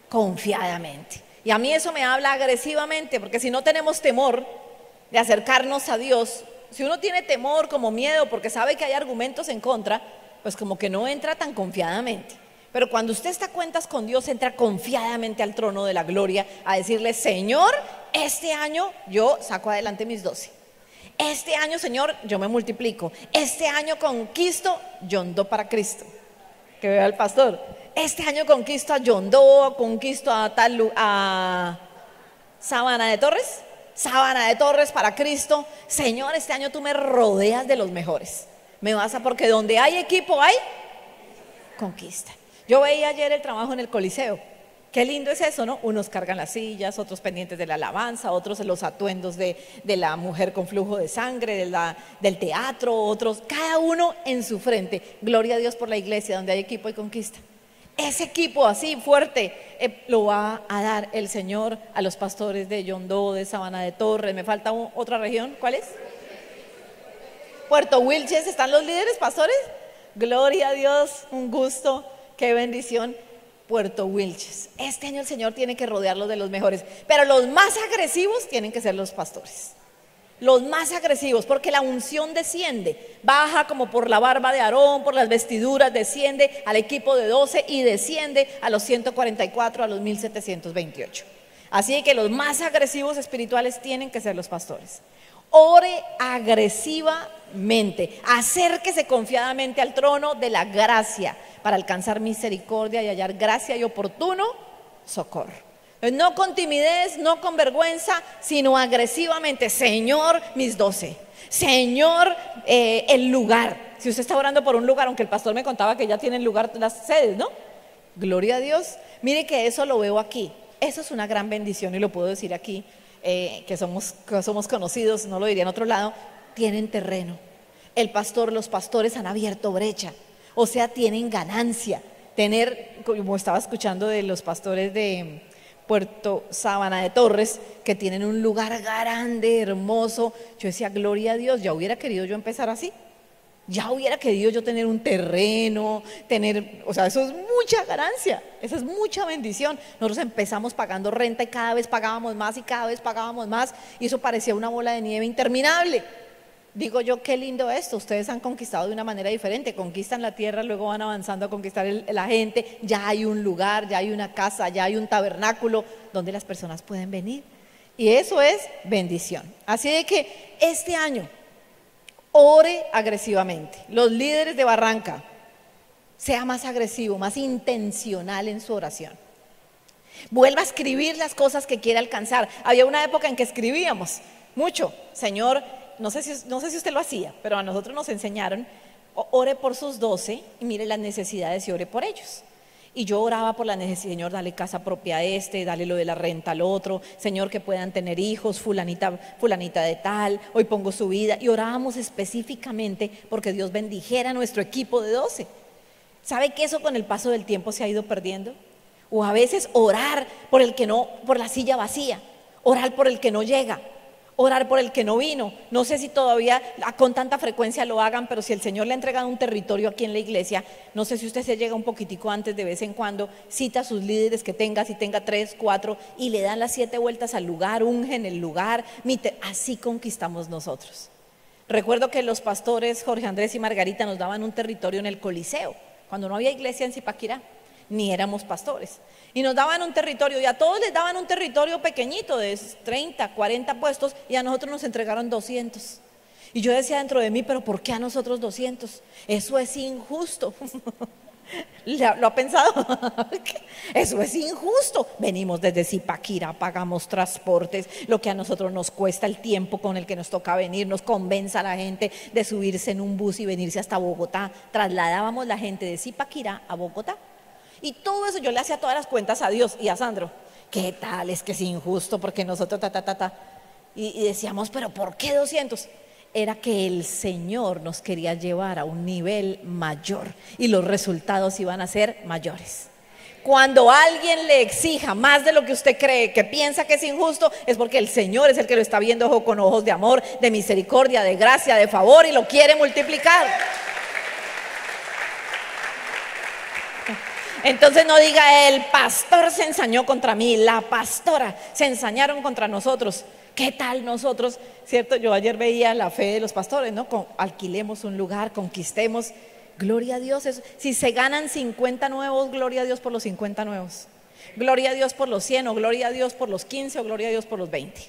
Confiadamente. Y a mí eso me habla agresivamente, porque si no tenemos temor de acercarnos a Dios, si uno tiene temor como miedo porque sabe que hay argumentos en contra, pues como que no entra tan confiadamente. Pero cuando usted está a cuentas con Dios, entra confiadamente al trono de la gloria a decirle, Señor, este año yo saco adelante mis 12. Este año, Señor, yo me multiplico. Este año conquisto Yondó para Cristo. Que vea el pastor. Este año conquisto a Yondó, conquisto a Sabana de Torres para Cristo. Señor, este año tú me rodeas de los mejores. Porque donde hay equipo hay conquista. Yo veía ayer el trabajo en el Coliseo. Qué lindo es eso, ¿no? Unos cargan las sillas, otros pendientes de la alabanza, otros los atuendos de la mujer con flujo de sangre, del teatro, otros, cada uno en su frente. Gloria a Dios por la iglesia, donde hay equipo y conquista. Ese equipo así fuerte lo va a dar el Señor a los pastores de Yondó, de Sabana de Torres. Me falta otra región, ¿cuál es? Puerto Wilches. ¿Están los líderes, pastores? Gloria a Dios, un gusto, qué bendición. Puerto Wilches. Este año el Señor tiene que rodearlos de los mejores, pero los más agresivos tienen que ser los pastores. Los más agresivos, porque la unción desciende, baja como por la barba de Aarón, por las vestiduras, desciende al equipo de 12 y desciende a los 144, a los 1728. Así que los más agresivos espirituales tienen que ser los pastores. Ore agresivamente, acérquese confiadamente al trono de la gracia para alcanzar misericordia y hallar gracia y oportuno socorro. No con timidez, no con vergüenza, sino agresivamente. Señor, mis 12. Señor, el lugar. Si usted está orando por un lugar, aunque el pastor me contaba que ya tienen lugar las sedes, ¿no? Gloria a Dios. Mire que eso lo veo aquí. Eso es una gran bendición y lo puedo decir aquí. Que somos conocidos, no lo diría en otro lado, tienen terreno. Los pastores han abierto brecha, o sea, tienen ganancia. Como estaba escuchando de los pastores de Puerto Sabana de Torres, que tienen un lugar grande, hermoso. Yo decía, gloria a Dios, ya hubiera querido yo empezar así. Ya hubiera querido yo tener un terreno, o sea, eso es mucha ganancia, eso es mucha bendición. Nosotros empezamos pagando renta y cada vez pagábamos más y cada vez pagábamos más y eso parecía una bola de nieve interminable. Digo yo, qué lindo esto, ustedes han conquistado de una manera diferente, conquistan la tierra, luego van avanzando a conquistar la gente, ya hay un lugar, ya hay una casa, ya hay un tabernáculo donde las personas pueden venir y eso es bendición. Así de que este año ore agresivamente. Los líderes de Barranca, sea más agresivo, más intencional en su oración. Vuelva a escribir las cosas que quiere alcanzar. Había una época en que escribíamos mucho. Señor, no sé si usted lo hacía, pero a nosotros nos enseñaron, ore por sus 12 y mire las necesidades y ore por ellos. Y yo oraba por la necesidad, Señor, dale casa propia a dale lo de la renta al otro, Señor, que puedan tener hijos, fulanita de tal, hoy pongo su vida. Y orábamos específicamente porque Dios bendijera a nuestro equipo de 12. ¿Sabe que eso con el paso del tiempo se ha ido perdiendo? O a veces orar por la silla vacía, orar por el que no llega, orar por el que no vino. No sé si todavía con tanta frecuencia lo hagan, pero si el Señor le ha entregado un territorio aquí en la iglesia, no sé si usted se llega un poquitico antes, de vez en cuando, cita a sus líderes que tenga, si tenga 3, 4, y le dan las 7 vueltas al lugar, ungen el lugar. Así conquistamos nosotros. Recuerdo que los pastores Jorge Andrés y Margarita nos daban un territorio en el Coliseo, cuando no había iglesia en Zipaquirá, ni éramos pastores. Y nos daban un territorio, y a todos les daban un territorio pequeñito de 30, 40 puestos, y a nosotros nos entregaron 200. Y yo decía dentro de mí, pero ¿por qué a nosotros 200? Eso es injusto. ¿Lo ha pensado? Eso es injusto. Venimos desde Zipaquirá, pagamos transportes, lo que a nosotros nos cuesta, el tiempo con el que nos toca venir, nos convence a la gente de subirse en un bus y venirse hasta Bogotá. Trasladábamos la gente de Zipaquirá a Bogotá. Y todo eso yo le hacía todas las cuentas a Dios y a Sandro. ¿Qué tal? Es que es injusto porque nosotros y decíamos, pero ¿por qué 200? Era que el Señor nos quería llevar a un nivel mayor y los resultados iban a ser mayores. Cuando alguien le exija más de lo que usted cree, que piensa que es injusto, es porque el Señor es el que lo está viendo con ojos de amor, de misericordia, de gracia, de favor, y lo quiere multiplicar. Entonces no diga, el pastor se ensañó contra mí, la pastora se ensañaron contra nosotros. ¿Qué tal nosotros? ¿Cierto? Yo ayer veía la fe de los pastores, ¿no? Alquilemos un lugar, conquistemos. Gloria a Dios. Si se ganan 50 nuevos, gloria a Dios por los 50 nuevos. Gloria a Dios por los 100, o gloria a Dios por los 15, o gloria a Dios por los 20.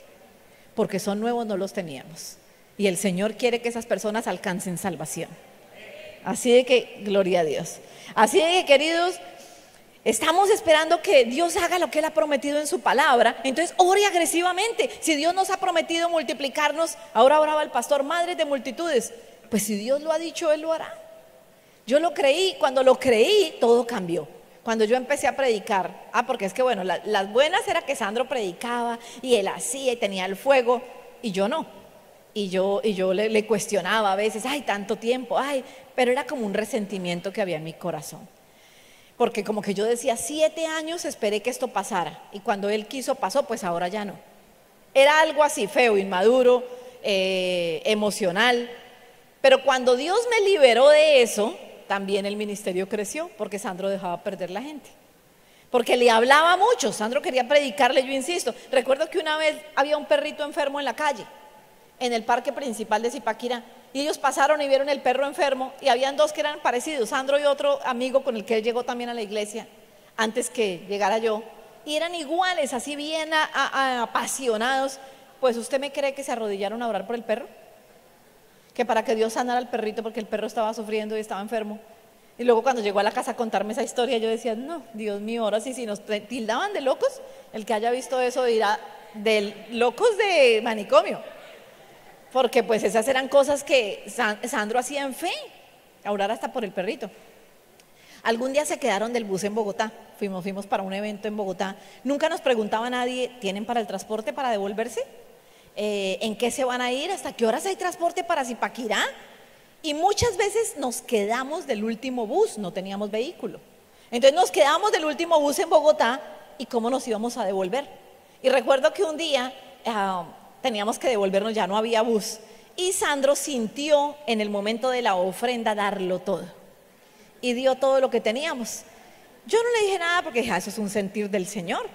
Porque son nuevos, no los teníamos. Y el Señor quiere que esas personas alcancen salvación. Así de que, gloria a Dios. Así de que, queridos, estamos esperando que Dios haga lo que Él ha prometido en su palabra. Entonces ore agresivamente. Si Dios nos ha prometido multiplicarnos, ahora oraba el pastor, madres de multitudes. pues si Dios lo ha dicho, Él lo hará. Yo lo creí, cuando lo creí, todo cambió. Cuando yo empecé a predicar, porque es que bueno, las buenas era que Sandro predicaba y él hacía y tenía el fuego, y yo no. Y yo le cuestionaba a veces, ay, tanto tiempo, ay, pero era como un resentimiento que había en mi corazón. Porque como que yo decía, 7 años esperé que esto pasara, y cuando Él quiso pasó, pues ahora ya no. Era algo así feo, inmaduro, emocional. Pero cuando Dios me liberó de eso, también el ministerio creció, porque Sandro dejaba perder la gente. Porque le hablaba mucho, Sandro quería predicarle, yo insisto. Recuerdo que una vez había un perrito enfermo en la calle, en el parque principal de Zipaquirá, y ellos pasaron y vieron el perro enfermo, y habían 2 que eran parecidos, Sandro y otro amigo con el que él llegó también a la iglesia, antes que llegara yo, y eran iguales, así bien apasionados. Pues ¿usted me cree que se arrodillaron a orar por el perro? Que para que Dios sanara al perrito, porque el perro estaba sufriendo y estaba enfermo. Y luego cuando llegó a la casa a contarme esa historia, yo decía, no, Dios mío, ahora sí, si nos tildaban de locos, el que haya visto eso dirá, de locos de manicomio. Porque pues esas eran cosas que Sandro hacía en fe, a orar hasta por el perrito. Algún día se quedaron del bus en Bogotá, fuimos para un evento en Bogotá. Nunca nos preguntaba nadie, ¿tienen para el transporte para devolverse? ¿En qué se van a ir? ¿Hasta qué horas hay transporte para Zipaquirá? Y muchas veces nos quedamos del último bus, no teníamos vehículo. Entonces nos quedamos del último bus en Bogotá, ¿y cómo nos íbamos a devolver? Y recuerdo que un día teníamos que devolvernos, ya no había bus, y Sandro sintió en el momento de la ofrenda darlo todo, y dio todo lo que teníamos. Yo no le dije nada porque dije, eso es un sentir del Señor.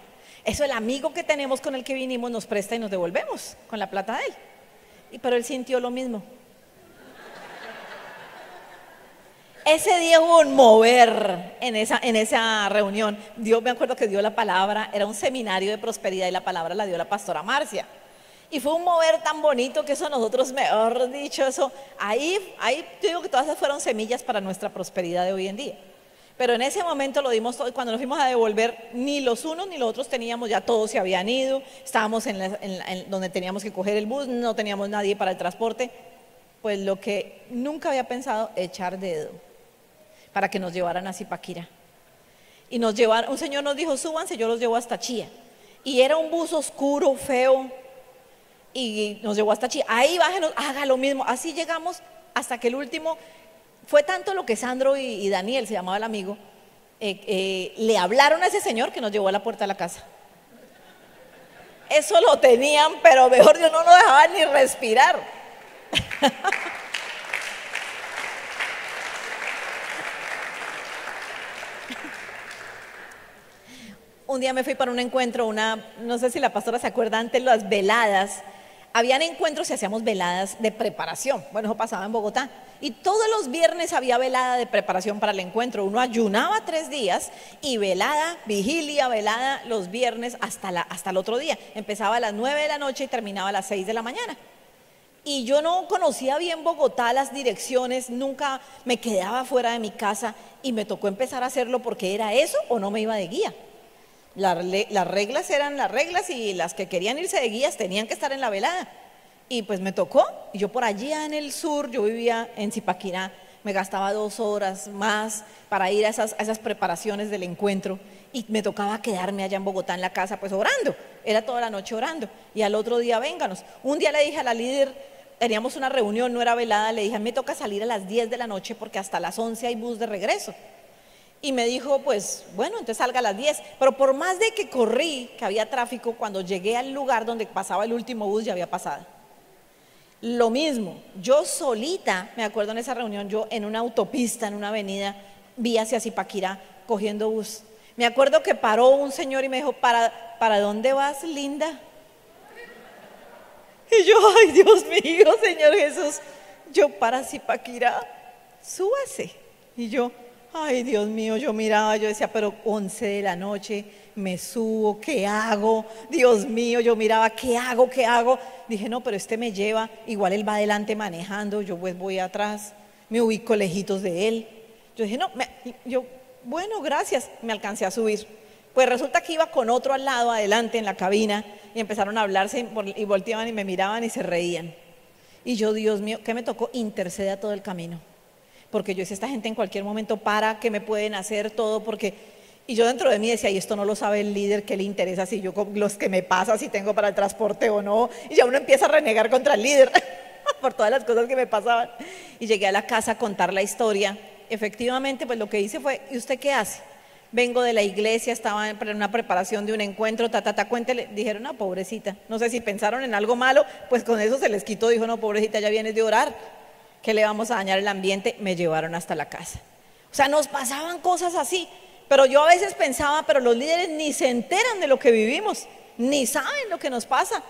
Eso el amigo que tenemos con el que vinimos nos presta y nos devolvemos con la plata de él. Pero él sintió lo mismo. Ese día hubo un mover en esa reunión. Dios, me acuerdo que dio la palabra, era un seminario de prosperidad y la palabra la dio la pastora Marcia. Y fue un mover tan bonito que eso nosotros, mejor dicho, eso, ahí yo digo que todas esas fueron semillas para nuestra prosperidad de hoy en día. Pero en ese momento lo dimos todo, y cuando nos fuimos a devolver, ni los unos ni los otros teníamos, ya todos se habían ido, estábamos en donde teníamos que coger el bus, no teníamos nadie para el transporte. Pues lo que nunca había pensado, echar dedo para que nos llevaran a Zipaquirá. Y nos llevaron, un señor nos dijo, súbanse, yo los llevo hasta Chía. Y era un bus oscuro, feo, y nos llevó hasta Chía. Ahí bájenos, haga lo mismo. Así llegamos hasta que el último, fue tanto lo que Sandro y Daniel, se llamaba el amigo, le hablaron a ese señor que nos llevó a la puerta de la casa. Eso lo tenían, pero mejor Dios, no lo dejaban ni respirar. Un día me fui para un encuentro, no sé si la pastora se acuerda, antes las veladas, habían encuentros y hacíamos veladas de preparación. Bueno, eso pasaba en Bogotá. Y todos los viernes había velada de preparación para el encuentro. Uno ayunaba 3 días y velada, vigilia, velada los viernes hasta el otro día. Empezaba a las 9 de la noche y terminaba a las 6 de la mañana. Y yo no conocía bien Bogotá, las direcciones, nunca me quedaba fuera de mi casa y me tocó empezar a hacerlo porque era eso o no me iba de guía. Las reglas eran las reglas y las que querían irse de guías tenían que estar en la velada. Y pues me tocó, y yo por allá en el sur, yo vivía en Zipaquirá, me gastaba 2 horas más para ir a esas preparaciones del encuentro, y me tocaba quedarme allá en Bogotá en la casa pues orando, era toda la noche orando, y al otro día vénganos. Un día le dije a la líder, teníamos una reunión, no era velada, le dije, me toca salir a las 10 de la noche porque hasta las 11 hay bus de regreso. Y me dijo, pues bueno, entonces salga a las 10. Pero por más de que corrí, que había tráfico, cuando llegué al lugar donde pasaba el último bus ya había pasado. Lo mismo, yo solita, me acuerdo en esa reunión, yo en una autopista, en una avenida, vi hacia Zipaquirá cogiendo bus. Me acuerdo que paró un señor y me dijo, ¿para dónde vas, linda? Y yo, ay Dios mío, Señor Jesús, yo para Zipaquirá, súbase. Y yo, ay Dios mío, yo miraba, yo decía, pero 11 de la noche, me subo, ¿qué hago? Dios mío, yo miraba, ¿qué hago? ¿Qué hago? Dije, no, pero este me lleva, igual él va adelante manejando, yo pues voy atrás, me ubico lejitos de él. Yo dije, no, bueno, gracias, me alcancé a subir. Pues resulta que iba con otro al lado, adelante en la cabina, y empezaron a hablarse y volteaban y me miraban y se reían. Y yo, Dios mío, ¿qué me tocó? Intercede a todo el camino. Porque yo decía, esta gente en cualquier momento para, ¿qué me pueden hacer? Todo, porque... Y yo dentro de mí decía, y esto no lo sabe el líder, ¿qué le interesa si yo con los que me pasa, si tengo para el transporte o no? Y ya uno empieza a renegar contra el líder por todas las cosas que me pasaban. Y llegué a la casa a contar la historia. Efectivamente, pues lo que hice fue, ¿y usted qué hace? Vengo de la iglesia, estaba en una preparación de un encuentro, cuéntele. Dijeron, no, pobrecita. No sé si pensaron en algo malo, pues con eso se les quitó. Dijo, no, pobrecita, ya vienes de orar. ¿Qué le vamos a dañar el ambiente? Me llevaron hasta la casa. O sea, nos pasaban cosas así. Pero yo a veces pensaba, pero los líderes ni se enteran de lo que vivimos, ni saben lo que nos pasa.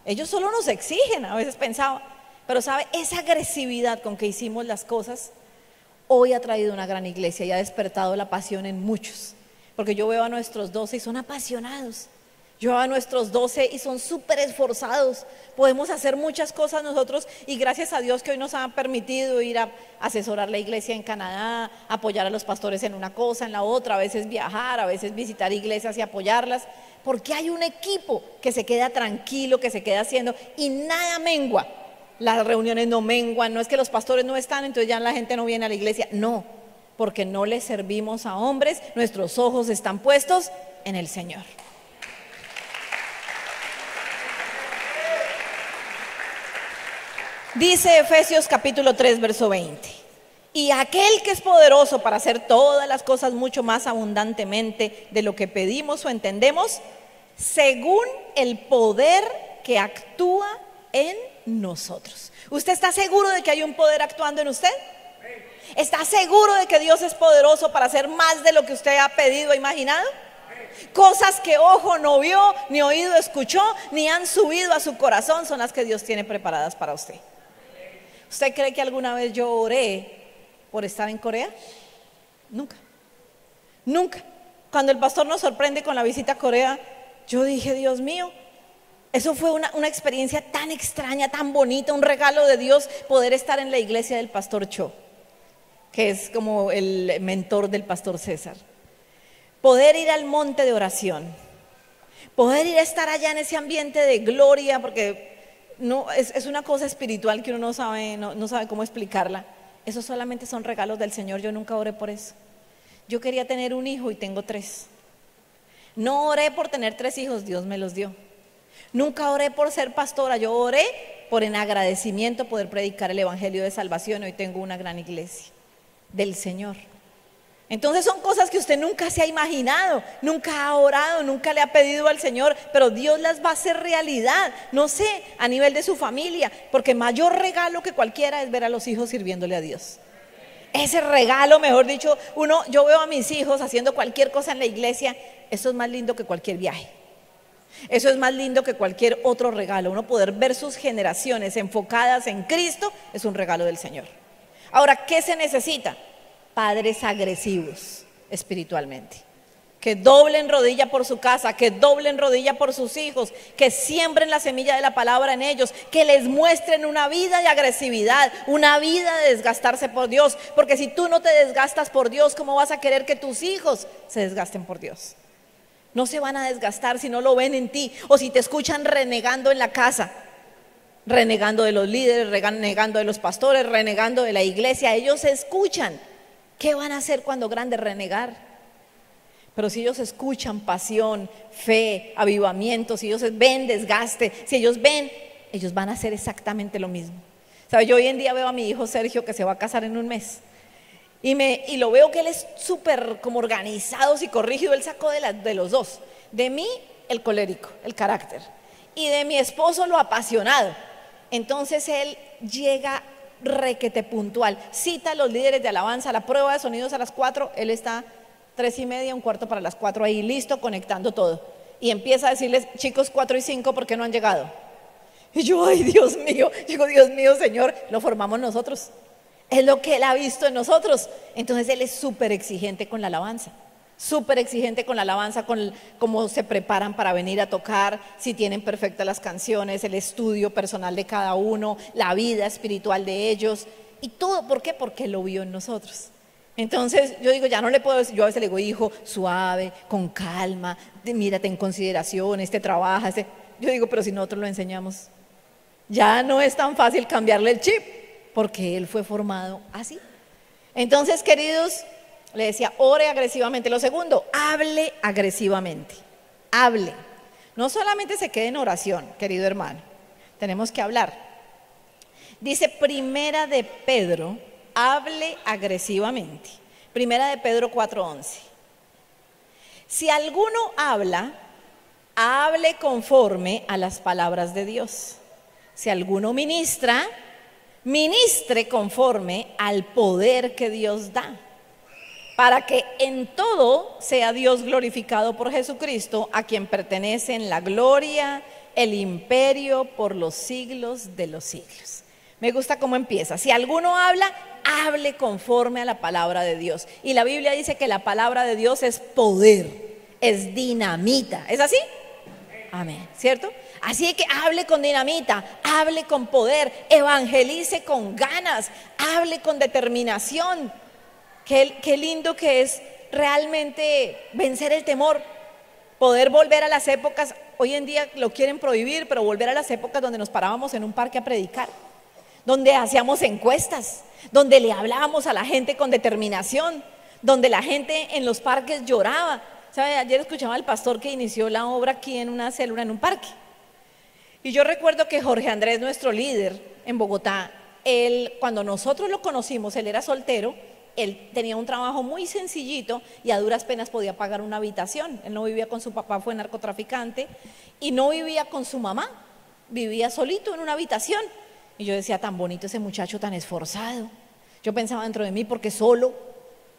Ellos solo nos exigen, a veces pensaba. Pero sabe, esa agresividad con que hicimos las cosas, hoy ha traído una gran iglesia y ha despertado la pasión en muchos. Porque yo veo a nuestros 12 y son apasionados. Yo veo a nuestros 12 y son súper esforzados. Podemos hacer muchas cosas nosotros y gracias a Dios que hoy nos ha permitido ir a asesorar la iglesia en Canadá, apoyar a los pastores en una cosa, en la otra, a veces viajar, a veces visitar iglesias y apoyarlas, porque hay un equipo que se queda tranquilo, que se queda haciendo y nada mengua. Las reuniones no menguan, no es que los pastores no están, entonces ya la gente no viene a la iglesia, no, porque no le servimos a hombres, nuestros ojos están puestos en el Señor. Dice Efesios capítulo 3, verso 20. Y aquel que es poderoso para hacer todas las cosas mucho más abundantemente de lo que pedimos o entendemos, según el poder que actúa en nosotros. ¿Usted está seguro de que hay un poder actuando en usted? ¿Está seguro de que Dios es poderoso para hacer más de lo que usted ha pedido o imaginado? Cosas que ojo no vio, ni oído escuchó, ni han subido a su corazón son las que Dios tiene preparadas para usted. ¿Usted cree que alguna vez yo oré por estar en Corea? Nunca, nunca. Cuando el pastor nos sorprende con la visita a Corea, yo dije, Dios mío, eso fue una experiencia tan extraña, tan bonita, un regalo de Dios poder estar en la iglesia del pastor Cho, que es como el mentor del pastor César. Poder ir al monte de oración, poder ir a estar allá en ese ambiente de gloria, porque no, es una cosa espiritual que uno no sabe cómo explicarla. Eso solamente son regalos del Señor. Yo nunca oré por eso. Yo quería tener un hijo y tengo 3. No oré por tener 3 hijos, Dios me los dio. Nunca oré por ser pastora, yo oré por en agradecimiento poder predicar el evangelio de salvación. Hoy tengo una gran iglesia del Señor. Entonces son cosas que usted nunca se ha imaginado, nunca ha orado, nunca le ha pedido al Señor, pero Dios las va a hacer realidad, no sé, a nivel de su familia, porque mayor regalo que cualquiera es ver a los hijos sirviéndole a Dios. Ese regalo, mejor dicho, yo veo a mis hijos haciendo cualquier cosa en la iglesia, eso es más lindo que cualquier viaje. Eso es más lindo que cualquier otro regalo. Uno poder ver sus generaciones enfocadas en Cristo es un regalo del Señor. Ahora, ¿qué se necesita? Padres agresivos espiritualmente, que doblen rodilla por su casa, que doblen rodilla por sus hijos, que siembren la semilla de la palabra en ellos, que les muestren una vida de agresividad, una vida de desgastarse por Dios, porque si tú no te desgastas por Dios, ¿cómo vas a querer que tus hijos se desgasten por Dios? No se van a desgastar si no lo ven en ti, o si te escuchan renegando en la casa, renegando de los líderes, renegando de los pastores, renegando de la iglesia. Ellos se escuchan. ¿Qué van a hacer cuando grandes? Renegar. Pero si ellos escuchan pasión, fe, avivamiento, si ellos ven desgaste, si ellos ven, ellos van a hacer exactamente lo mismo. ¿Sabe? Yo hoy en día veo a mi hijo Sergio que se va a casar en un mes y lo veo que él es súper como organizado, psicorrígido. Él sacó de los dos, de mí el colérico, el carácter, y de mi esposo lo apasionado. Entonces él llega requete puntual, cita a los líderes de alabanza, la prueba de sonidos a las 4, él está 3:30, 1/4 para las 4 ahí listo, conectando todo, y empieza a decirles, chicos, 4:05, ¿por qué no han llegado? Y yo, ay Dios mío, digo, Dios mío, Señor, lo formamos nosotros, es lo que él ha visto en nosotros. Entonces él es súper exigente con la alabanza, súper exigente con la alabanza, con cómo se preparan para venir a tocar, si tienen perfectas las canciones, el estudio personal de cada uno, la vida espiritual de ellos y todo. ¿Por qué? Porque lo vio en nosotros. Entonces yo digo, ya no le puedo decir, yo a veces le digo, hijo, suave, con calma, mírate en consideración, trabaja, yo digo, pero si nosotros lo enseñamos, Ya no es tan fácil cambiarle el chip, porque él fue formado así. Entonces, queridos, le decía, ore agresivamente. Lo segundo, hable agresivamente. Hable. No solamente se quede en oración, querido hermano, tenemos que hablar. Dice Primera de Pedro, hable agresivamente. Primera de Pedro 4:11. Si alguno habla, hable conforme a las palabras de Dios. Si alguno ministra, ministre conforme al poder que Dios da, para que en todo sea Dios glorificado por Jesucristo, a quien pertenecen la gloria, el imperio por los siglos de los siglos. Me gusta cómo empieza. Si alguno habla, hable conforme a la palabra de Dios. Y la Biblia dice que la palabra de Dios es poder, es dinamita. ¿Es así? Amén, ¿cierto? Así que hable con dinamita, hable con poder, evangelice con ganas, hable con determinación. Qué lindo que es realmente vencer el temor, poder volver a las épocas. Hoy en día lo quieren prohibir, pero volver a las épocas donde nos parábamos en un parque a predicar, donde hacíamos encuestas, donde le hablábamos a la gente con determinación, donde la gente en los parques lloraba. ¿Sabe? Ayer escuchaba al pastor que inició la obra aquí en una célula, en un parque. Y yo recuerdo que Jorge Andrés, nuestro líder en Bogotá, él, cuando nosotros lo conocimos, él era soltero, él tenía un trabajo muy sencillito y a duras penas podía pagar una habitación. Él no vivía con su papá, fue narcotraficante, y no vivía con su mamá, vivía solito en una habitación. Y yo decía, tan bonito ese muchacho, tan esforzado. Yo pensaba dentro de mí, porque solo,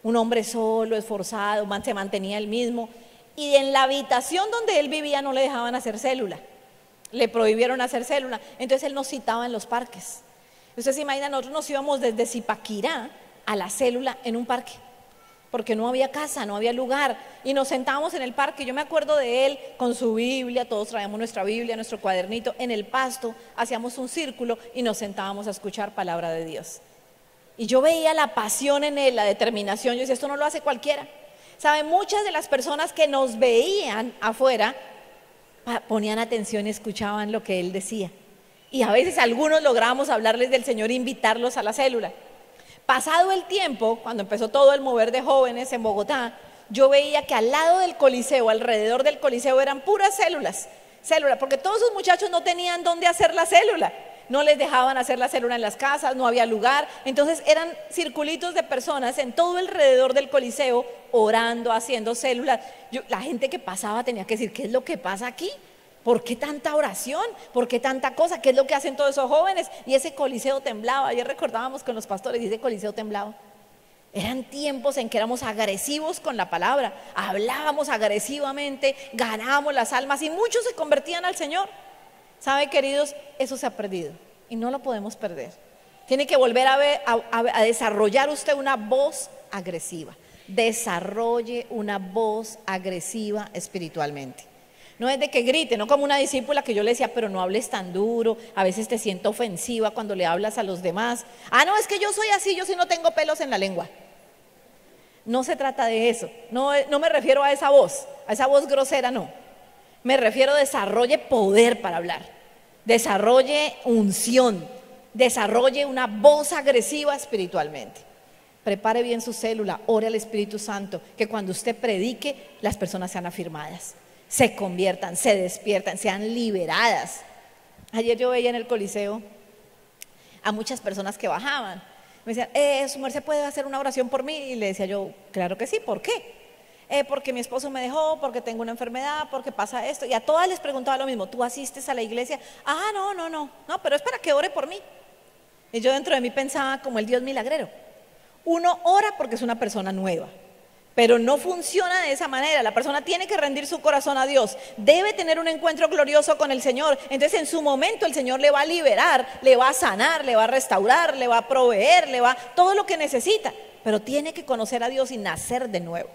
un hombre solo, esforzado, se mantenía él mismo. Y en la habitación donde él vivía no le dejaban hacer célula, le prohibieron hacer célula. Entonces él nos citaba en los parques. Usted se imagina, nosotros nos íbamos desde Zipaquirá a la célula en un parque, porque no había casa, no había lugar, y nos sentábamos en el parque. Yo me acuerdo de él con su Biblia, todos traíamos nuestra Biblia, nuestro cuadernito, en el pasto, hacíamos un círculo y nos sentábamos a escuchar palabra de Dios. Y yo veía la pasión en él, la determinación. Yo decía, esto no lo hace cualquiera. ¿Saben? Muchas de las personas que nos veían afuera ponían atención y escuchaban lo que él decía. Y a veces algunos lográbamos hablarles del Señor e invitarlos a la célula. Pasado el tiempo, cuando empezó todo el mover de jóvenes en Bogotá, yo veía que al lado del Coliseo, alrededor del Coliseo, eran puras células, porque todos esos muchachos no tenían dónde hacer la célula, no les dejaban hacer la célula en las casas, no había lugar. Entonces eran circulitos de personas en todo alrededor del Coliseo, orando, haciendo células. La gente que pasaba tenía que decir, ¿qué es lo que pasa aquí? ¿Por qué tanta oración? ¿Por qué tanta cosa? ¿Qué es lo que hacen todos esos jóvenes? Y ese Coliseo temblaba. Ayer recordábamos con los pastores y ese Coliseo temblaba. Eran tiempos en que éramos agresivos con la palabra, hablábamos agresivamente, ganábamos las almas y muchos se convertían al Señor. ¿Sabe, queridos? Eso se ha perdido y no lo podemos perder. Tiene que volver a desarrollar usted una voz agresiva. Desarrolle una voz agresiva espiritualmente. No es de que grite, no como una discípula que yo le decía, pero no hables tan duro, a veces te siento ofensiva cuando le hablas a los demás. Ah, no, es que yo soy así, yo sí no tengo pelos en la lengua. No se trata de eso, no me refiero a esa voz grosera, no. Me refiero a desarrolle poder para hablar, desarrolle unción, desarrolle una voz agresiva espiritualmente. Prepare bien su célula, ore al Espíritu Santo, que cuando usted predique, las personas sean afirmadas, se conviertan, se despiertan, sean liberadas. Ayer yo veía en el Coliseo a muchas personas que bajaban. Me decían, su merced puede hacer una oración por mí. Y le decía yo, claro que sí, ¿por qué? Porque mi esposo me dejó, porque tengo una enfermedad, porque pasa esto. Y a todas les preguntaba lo mismo, ¿tú asistes a la iglesia? Ah, no, pero es para que ore por mí. Y yo dentro de mí pensaba como el Dios milagrero. Uno ora porque es una persona nueva, pero no funciona de esa manera. La persona tiene que rendir su corazón a Dios, debe tener un encuentro glorioso con el Señor. Entonces en su momento el Señor le va a liberar, le va a sanar, le va a restaurar, le va a proveer, le va todo lo que necesita, pero tiene que conocer a Dios y nacer de nuevo.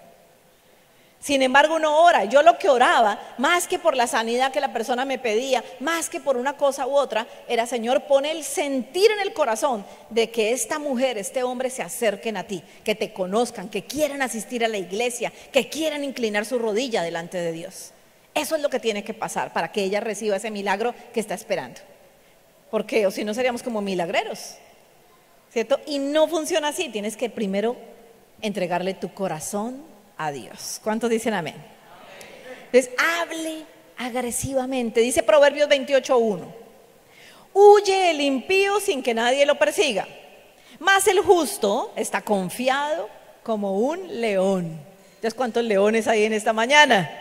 Sin embargo, uno ora. Yo lo que oraba, más que por la sanidad que la persona me pedía, más que por una cosa u otra, era, Señor, pon el sentir en el corazón de que esta mujer, este hombre se acerquen a ti, que te conozcan, que quieran asistir a la iglesia, que quieran inclinar su rodilla delante de Dios. Eso es lo que tiene que pasar para que ella reciba ese milagro que está esperando. ¿Por qué? O si no seríamos como milagreros, ¿cierto? Y no funciona así, tienes que primero entregarle tu corazón a Dios. ¿Cuántos dicen amén? Entonces, hable agresivamente. Dice Proverbios 28:1. Huye el impío sin que nadie lo persiga, mas el justo está confiado como un león. Entonces, ¿cuántos leones hay en esta mañana?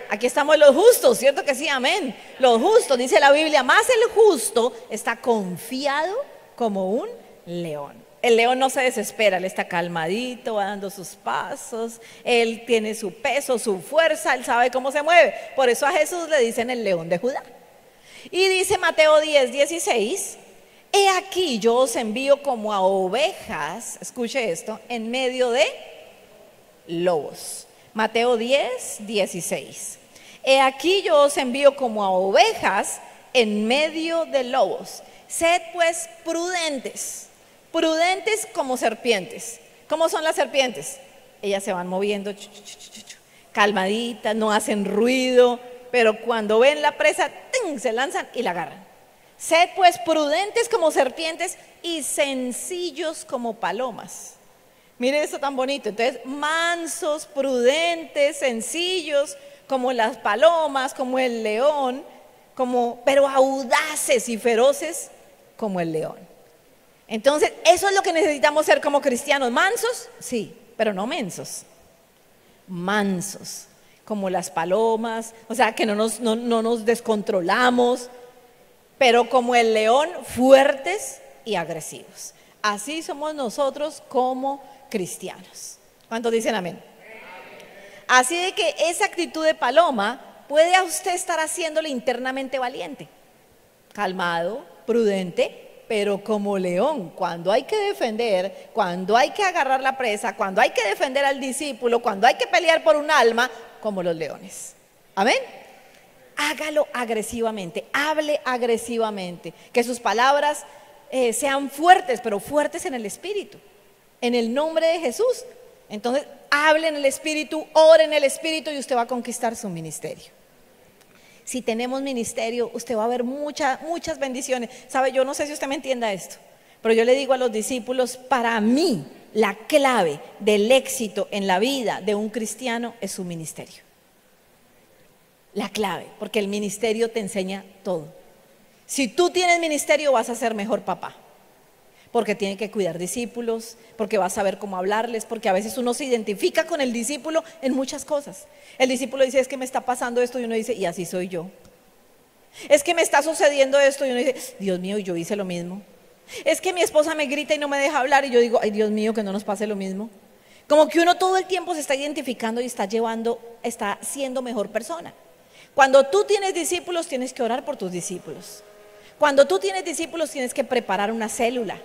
Aquí estamos los justos, ¿cierto que sí? Amén. Los justos, dice la Biblia, más el justo está confiado como un león. El león no se desespera, él está calmadito, va dando sus pasos, él tiene su peso, su fuerza, él sabe cómo se mueve. Por eso a Jesús le dicen el león de Judá. Y dice Mateo 10:16, he aquí yo os envío como a ovejas, escuche esto, en medio de lobos. Mateo 10:16. He aquí yo os envío como a ovejas en medio de lobos. Sed pues prudentes, prudentes como serpientes. ¿Cómo son las serpientes? Ellas se van moviendo, calmaditas, no hacen ruido, pero cuando ven la presa, ¡ting!, se lanzan y la agarran. Sed pues prudentes como serpientes y sencillos como palomas. Mire esto tan bonito. Entonces, mansos, prudentes, sencillos, como las palomas, como el león, pero audaces y feroces como el león. Entonces, eso es lo que necesitamos ser como cristianos. ¿Mansos? Sí, pero no mensos. Mansos, como las palomas, o sea, que no nos descontrolamos, pero como el león, fuertes y agresivos. Así somos nosotros como cristianos. ¿Cuántos dicen amén? Así de que esa actitud de paloma puede a usted estar haciéndole internamente valiente, calmado, prudente, pero como león, cuando hay que defender, cuando hay que agarrar la presa, cuando hay que defender al discípulo, cuando hay que pelear por un alma, como los leones. Amén. Hágalo agresivamente, hable agresivamente, que sus palabras sean fuertes, pero fuertes en el espíritu, en el nombre de Jesús. Entonces, hable en el espíritu, ore en el espíritu y usted va a conquistar su ministerio. Si tenemos ministerio, usted va a ver muchas bendiciones. ¿Sabe? Yo no sé si usted me entienda esto, pero yo le digo a los discípulos, para mí la clave del éxito en la vida de un cristiano es su ministerio. La clave, porque el ministerio te enseña todo. Si tú tienes ministerio, vas a ser mejor papá, porque tiene que cuidar discípulos, porque vas a saber cómo hablarles, porque a veces uno se identifica con el discípulo en muchas cosas. El discípulo dice, es que me está pasando esto, y uno dice, y así soy yo. Es que me está sucediendo esto, y uno dice, Dios mío, y yo hice lo mismo. Es que mi esposa me grita y no me deja hablar, y yo digo, ay Dios mío, que no nos pase lo mismo. Como que uno todo el tiempo se está identificando y está siendo mejor persona. Cuando tú tienes discípulos, tienes que orar por tus discípulos. Cuando tú tienes discípulos, tienes que preparar una célula.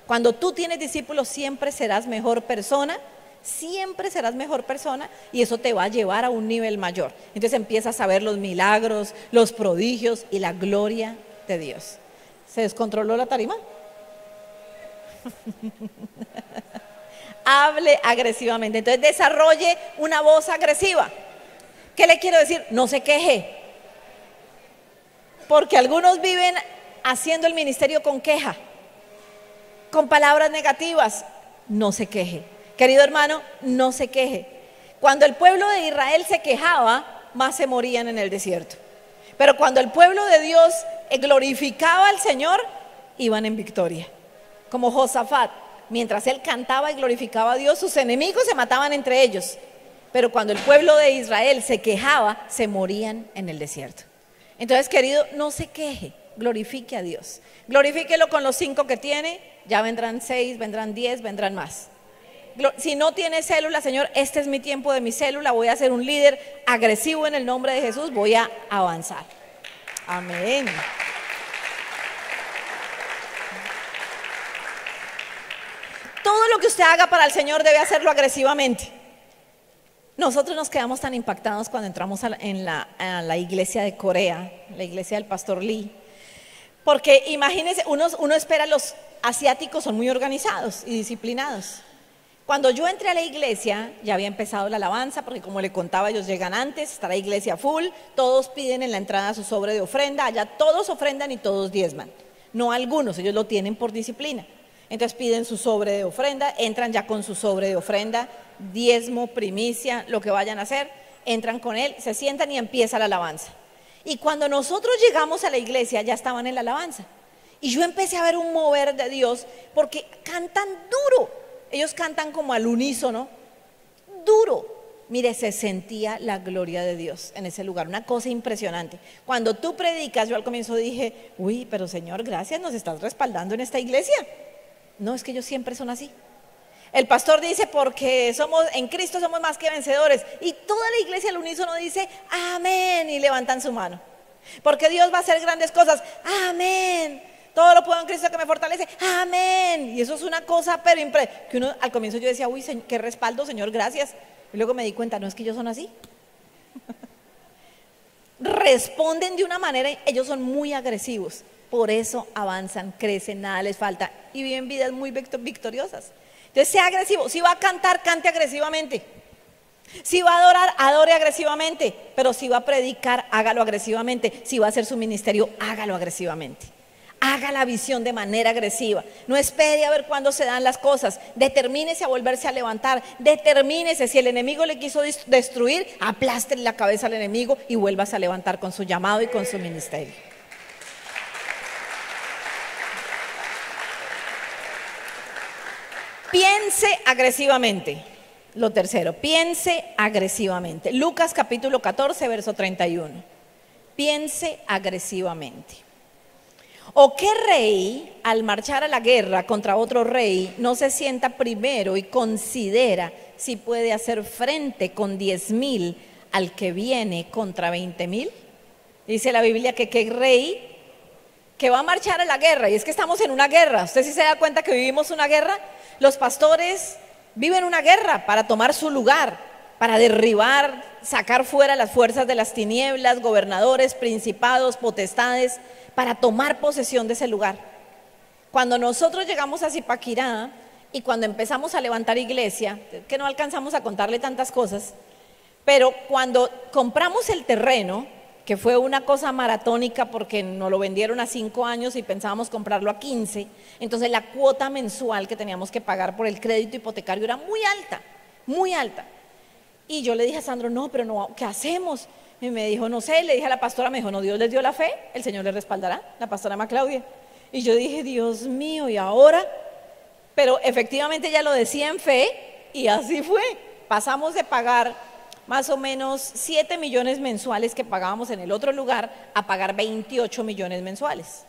Cuando tú tienes discípulos, siempre serás mejor persona, y eso te va a llevar a un nivel mayor. Entonces empiezas a ver los milagros, los prodigios y la gloria de Dios. ¿Se descontroló la tarima? Hable agresivamente. Entonces desarrolle una voz agresiva. ¿Qué le quiero decir? No se queje. Porque algunos viven haciendo el ministerio con queja, con palabras negativas. No se queje. Querido hermano, no se queje. Cuando el pueblo de Israel se quejaba, más se morían en el desierto. Pero cuando el pueblo de Dios glorificaba al Señor, iban en victoria. Como Josafat, mientras él cantaba y glorificaba a Dios, sus enemigos se mataban entre ellos. Pero cuando el pueblo de Israel se quejaba, se morían en el desierto. Entonces, querido, no se queje, glorifique a Dios. Glorifíquelo con los 5 que tiene, ya vendrán 6, vendrán 10, vendrán más. Si no tiene célula, Señor, este es mi tiempo de mi célula, voy a ser un líder agresivo en el nombre de Jesús, voy a avanzar. Amén. Todo lo que usted haga para el Señor debe hacerlo agresivamente. Nosotros nos quedamos tan impactados cuando entramos a la iglesia de Corea, la iglesia del pastor Lee, porque imagínense, uno espera, los asiáticos son muy organizados y disciplinados. Cuando yo entré a la iglesia, ya había empezado la alabanza, porque como le contaba, ellos llegan antes, está la iglesia full, todos piden en la entrada su sobre de ofrenda, allá todos ofrendan y todos diezman, no algunos, ellos lo tienen por disciplina. Entonces piden su sobre de ofrenda, entran ya con su sobre de ofrenda, diezmo, primicia, lo que vayan a hacer, entran con él, se sientan y empieza la alabanza. Y cuando nosotros llegamos a la iglesia, ya estaban en la alabanza. Y yo empecé a ver un mover de Dios, porque cantan duro. Ellos cantan como al unísono, duro. Mire, se sentía la gloria de Dios en ese lugar, una cosa impresionante. Cuando tú predicas, yo al comienzo dije, uy, pero Señor, gracias, nos estás respaldando en esta iglesia. No, es que ellos siempre son así. El pastor dice, porque en Cristo somos más que vencedores. Y toda la iglesia al unísono dice, amén, y levantan su mano. Porque Dios va a hacer grandes cosas, amén. Todo lo puedo en Cristo que me fortalece, amén. Y eso es una cosa, pero que uno al comienzo yo decía, uy, qué respaldo, Señor, gracias. Y luego me di cuenta, no es que ellos son así. Responden de una manera, ellos son muy agresivos. Por eso avanzan, crecen, nada les falta y viven vidas muy victoriosas. Entonces sea agresivo, si va a cantar, cante agresivamente. Si va a adorar, adore agresivamente. Pero si va a predicar, hágalo agresivamente. Si va a hacer su ministerio, hágalo agresivamente. Haga la visión de manera agresiva. No espere a ver cuándo se dan las cosas. Determínese a volverse a levantar. Determínese, si el enemigo le quiso destruir, aplástele la cabeza al enemigo y vuélvase a levantar con su llamado y con su ministerio. Piense agresivamente. Lo tercero, piense agresivamente. Lucas capítulo 14, verso 31. Piense agresivamente. ¿O qué rey, al marchar a la guerra contra otro rey, no se sienta primero y considera si puede hacer frente con 10,000 al que viene contra 20,000? Dice la Biblia que qué rey que va a marchar a la guerra, y es que estamos en una guerra. ¿Usted sí se da cuenta que vivimos una guerra? Los pastores viven una guerra para tomar su lugar, para derribar, sacar fuera las fuerzas de las tinieblas, gobernadores, principados, potestades, para tomar posesión de ese lugar. Cuando nosotros llegamos a Zipaquirá y cuando empezamos a levantar iglesia, que no alcanzamos a contarle tantas cosas, pero cuando compramos el terreno, que fue una cosa maratónica porque nos lo vendieron a 5 años y pensábamos comprarlo a 15, entonces la cuota mensual que teníamos que pagar por el crédito hipotecario era muy alta, muy alta. Y yo le dije a Sandro, no, pero no, ¿qué hacemos? Y me dijo, no sé, le dije a la pastora, me dijo, no, Dios les dio la fe, el Señor les respaldará, la pastora Emma Claudia. Y yo dije, Dios mío, ¿y ahora? Pero efectivamente ella lo decía en fe y así fue. Pasamos de pagar más o menos 7 millones mensuales que pagábamos en el otro lugar a pagar 28 millones mensuales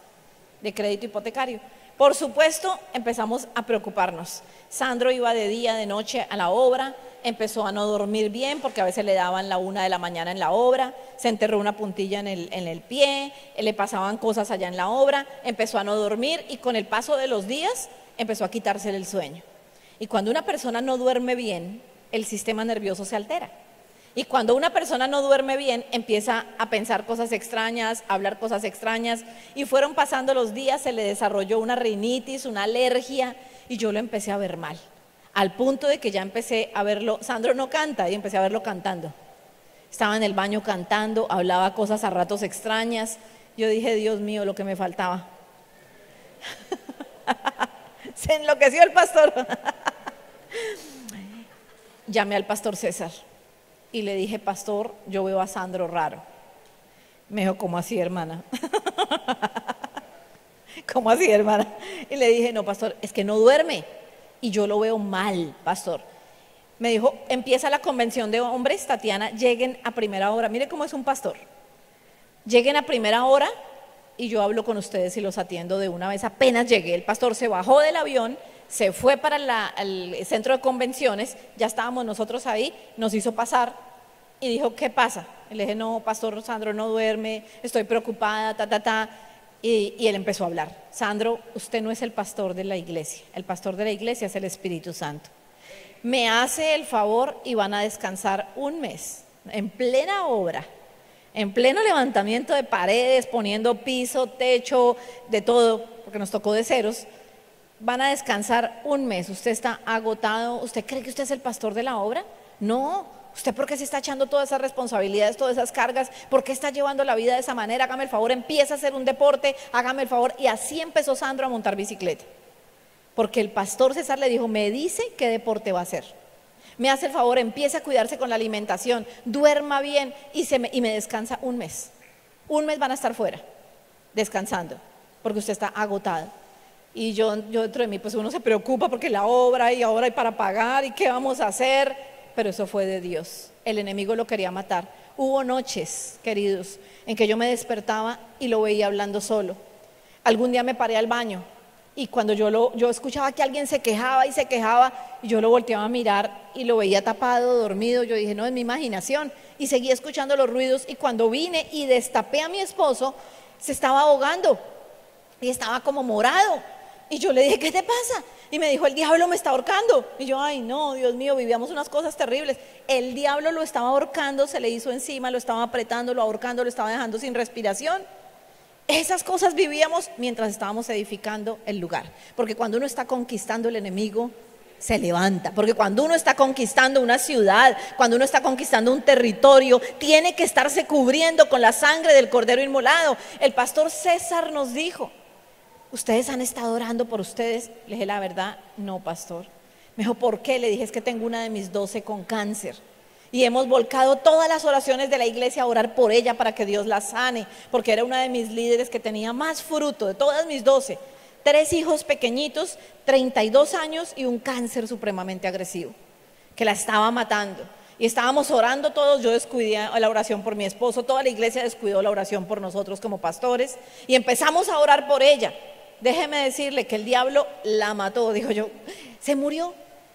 de crédito hipotecario. Por supuesto, empezamos a preocuparnos. Sandro iba de día, de noche a la obra, empezó a no dormir bien porque a veces le daban la 1 de la mañana en la obra, se enterró una puntilla en el pie, le pasaban cosas allá en la obra, empezó a no dormir y con el paso de los días empezó a quitársele el sueño. Y cuando una persona no duerme bien, el sistema nervioso se altera. Y cuando una persona no duerme bien, empieza a pensar cosas extrañas, a hablar cosas extrañas. Y fueron pasando los días, se le desarrolló una rinitis, una alergia, y yo lo empecé a ver mal. Al punto de que ya empecé a verlo, Sandro no canta, y empecé a verlo cantando. Estaba en el baño cantando, hablaba cosas a ratos extrañas. Yo dije, Dios mío, lo que me faltaba. Se enloqueció el pastor. Llamé al pastor César. Y le dije, pastor, yo veo a Sandro raro. Me dijo, ¿cómo así, hermana? ¿Cómo así, hermana? Y le dije, no, pastor, es que no duerme. Y yo lo veo mal, pastor. Me dijo, empieza la convención de hombres, Tatiana, lleguen a primera hora. Mire cómo es un pastor. Lleguen a primera hora y yo hablo con ustedes y los atiendo de una vez. Apenas llegué, el pastor se bajó del avión, se fue para el centro de convenciones, ya estábamos nosotros ahí, nos hizo pasar y dijo, ¿qué pasa? Y le dije, no, pastor Sandro no duerme, estoy preocupada, y él empezó a hablar. Sandro, usted no es el pastor de la iglesia, el pastor de la iglesia es el Espíritu Santo. Me hace el favor y van a descansar 1 mes, en plena obra, en pleno levantamiento de paredes, poniendo piso, techo, de todo, porque nos tocó de ceros. van a descansar un mes. Usted está agotado. ¿Usted cree que usted es el pastor de la obra? No. ¿Usted por qué se está echando todas esas responsabilidades, todas esas cargas? ¿Por qué está llevando la vida de esa manera? Hágame el favor, empieza a hacer un deporte, hágame el favor. Y así empezó Sandro a montar bicicleta. Porque el pastor César le dijo, me dice qué deporte va a hacer. Me hace el favor, empieza a cuidarse con la alimentación, duerma bien y me descansa un mes. Un mes van a estar fuera, descansando, porque usted está agotado. Y yo dentro de mí, pues uno se preocupa porque la obra y ahora hay para pagar y qué vamos a hacer. Pero eso fue de Dios. El enemigo lo quería matar. Hubo noches, queridos, en que yo me despertaba y lo veía hablando solo. Algún día me paré al baño y cuando yo escuchaba que alguien se quejaba y yo lo volteaba a mirar y lo veía tapado, dormido. Yo dije, no, es mi imaginación. Y seguí escuchando los ruidos y cuando vine y destapé a mi esposo, se estaba ahogando y estaba como morado. Y yo le dije, ¿qué te pasa? Y me dijo, el diablo me está ahorcando. Y yo, ay no, Dios mío, vivíamos unas cosas terribles. El diablo lo estaba ahorcando, se le hizo encima, lo estaba apretando, lo ahorcando, lo estaba dejando sin respiración. Esas cosas vivíamos mientras estábamos edificando el lugar. Porque cuando uno está conquistando, el enemigo se levanta. Porque cuando uno está conquistando una ciudad, cuando uno está conquistando un territorio, tiene que estarse cubriendo con la sangre del Cordero inmolado. El pastor César nos dijo, ¿ustedes han estado orando por ustedes? Le dije, la verdad, no, pastor. Me dijo, ¿por qué? Le dije, es que tengo una de mis 12 con cáncer. Y hemos volcado todas las oraciones de la iglesia a orar por ella para que Dios la sane. Porque era una de mis líderes que tenía más fruto de todas mis 12. 3 hijos pequeñitos, 32 años y un cáncer supremamente agresivo que la estaba matando. Y estábamos orando todos, yo descuidé la oración por mi esposo, toda la iglesia descuidó la oración por nosotros como pastores y empezamos a orar por ella. Déjeme decirle que el diablo la mató, dijo yo, se murió.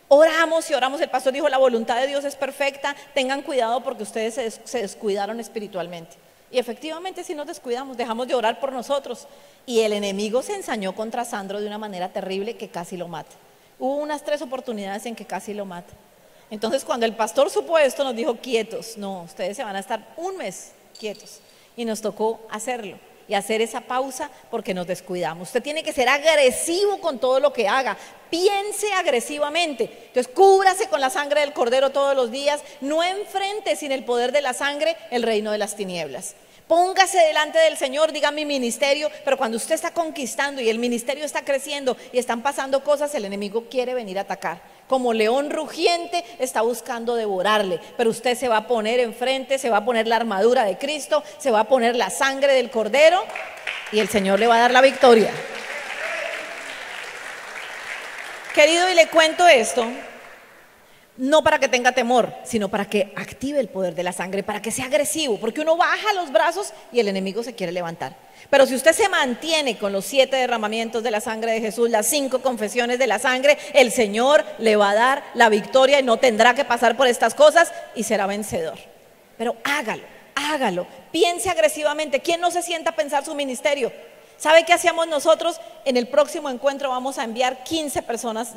Oramos y oramos, el pastor dijo, la voluntad de Dios es perfecta, tengan cuidado porque ustedes se descuidaron espiritualmente. Y efectivamente si nos descuidamos, dejamos de orar por nosotros. Y el enemigo se ensañó contra Sandro de una manera terrible que casi lo mata. Hubo unas 3 oportunidades en que casi lo mata. Entonces cuando el pastor supo esto nos dijo, quietos, no, ustedes se van a estar un mes quietos. Y nos tocó hacerlo. Y hacer esa pausa porque nos descuidamos. Usted tiene que ser agresivo con todo lo que haga. Piense agresivamente. Entonces cúbrase con la sangre del Cordero todos los días. No enfrente sin el poder de la sangre el reino de las tinieblas. Póngase delante del Señor, diga mi ministerio. Pero cuando usted está conquistando y el ministerio está creciendo y están pasando cosas, el enemigo quiere venir a atacar. Como león rugiente está buscando devorarle, pero usted se va a poner enfrente, se va a poner la armadura de Cristo, se va a poner la sangre del Cordero y el Señor le va a dar la victoria. Querido, y le cuento esto, no para que tenga temor, sino para que active el poder de la sangre, para que sea agresivo, porque uno baja los brazos y el enemigo se quiere levantar. Pero si usted se mantiene con los 7 derramamientos de la sangre de Jesús, las 5 confesiones de la sangre, el Señor le va a dar la victoria y no tendrá que pasar por estas cosas y será vencedor. Pero hágalo, piense agresivamente. ¿Quién no se sienta a pensar su ministerio? ¿Sabe qué hacíamos nosotros? En el próximo encuentro vamos a enviar 15 personas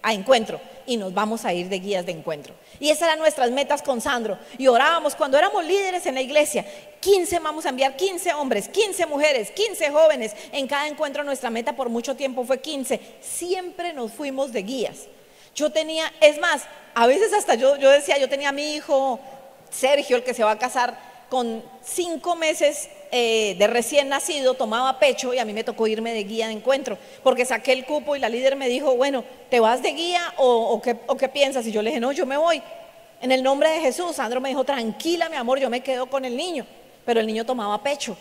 a encuentro y nos vamos a ir de guías de encuentro. Y esas eran nuestras metas con Sandro. Y orábamos cuando éramos líderes en la iglesia. 15 vamos a enviar, 15 hombres, 15 mujeres, 15 jóvenes. En cada encuentro nuestra meta por mucho tiempo fue 15. Siempre nos fuimos de guías. Yo tenía, es más, a veces hasta yo decía, yo tenía a mi hijo Sergio, el que se va a casar, con 5 meses de recién nacido, tomaba pecho y a mí me tocó irme de guía de encuentro, porque saqué el cupo y la líder me dijo, bueno, ¿te vas de guía o qué piensas? Y yo le dije, no, yo me voy. En el nombre de Jesús. Sandro me dijo, tranquila mi amor, yo me quedo con el niño, pero el niño tomaba pecho.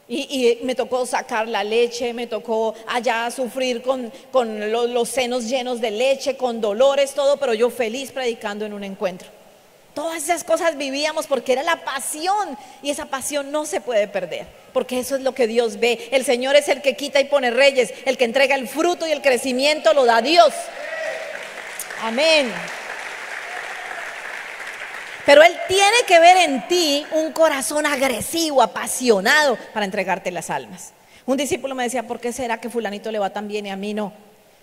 Y me tocó sacar la leche, me tocó allá sufrir con los senos llenos de leche, con dolores, todo, pero yo feliz predicando en un encuentro. Todas esas cosas vivíamos porque era la pasión y esa pasión no se puede perder, porque eso es lo que Dios ve. El Señor es el que quita y pone reyes, el que entrega el fruto y el crecimiento lo da Dios. Amén. Pero Él tiene que ver en ti un corazón agresivo, apasionado para entregarte las almas. Un discípulo me decía, ¿por qué será que fulanito le va tan bien y a mí no?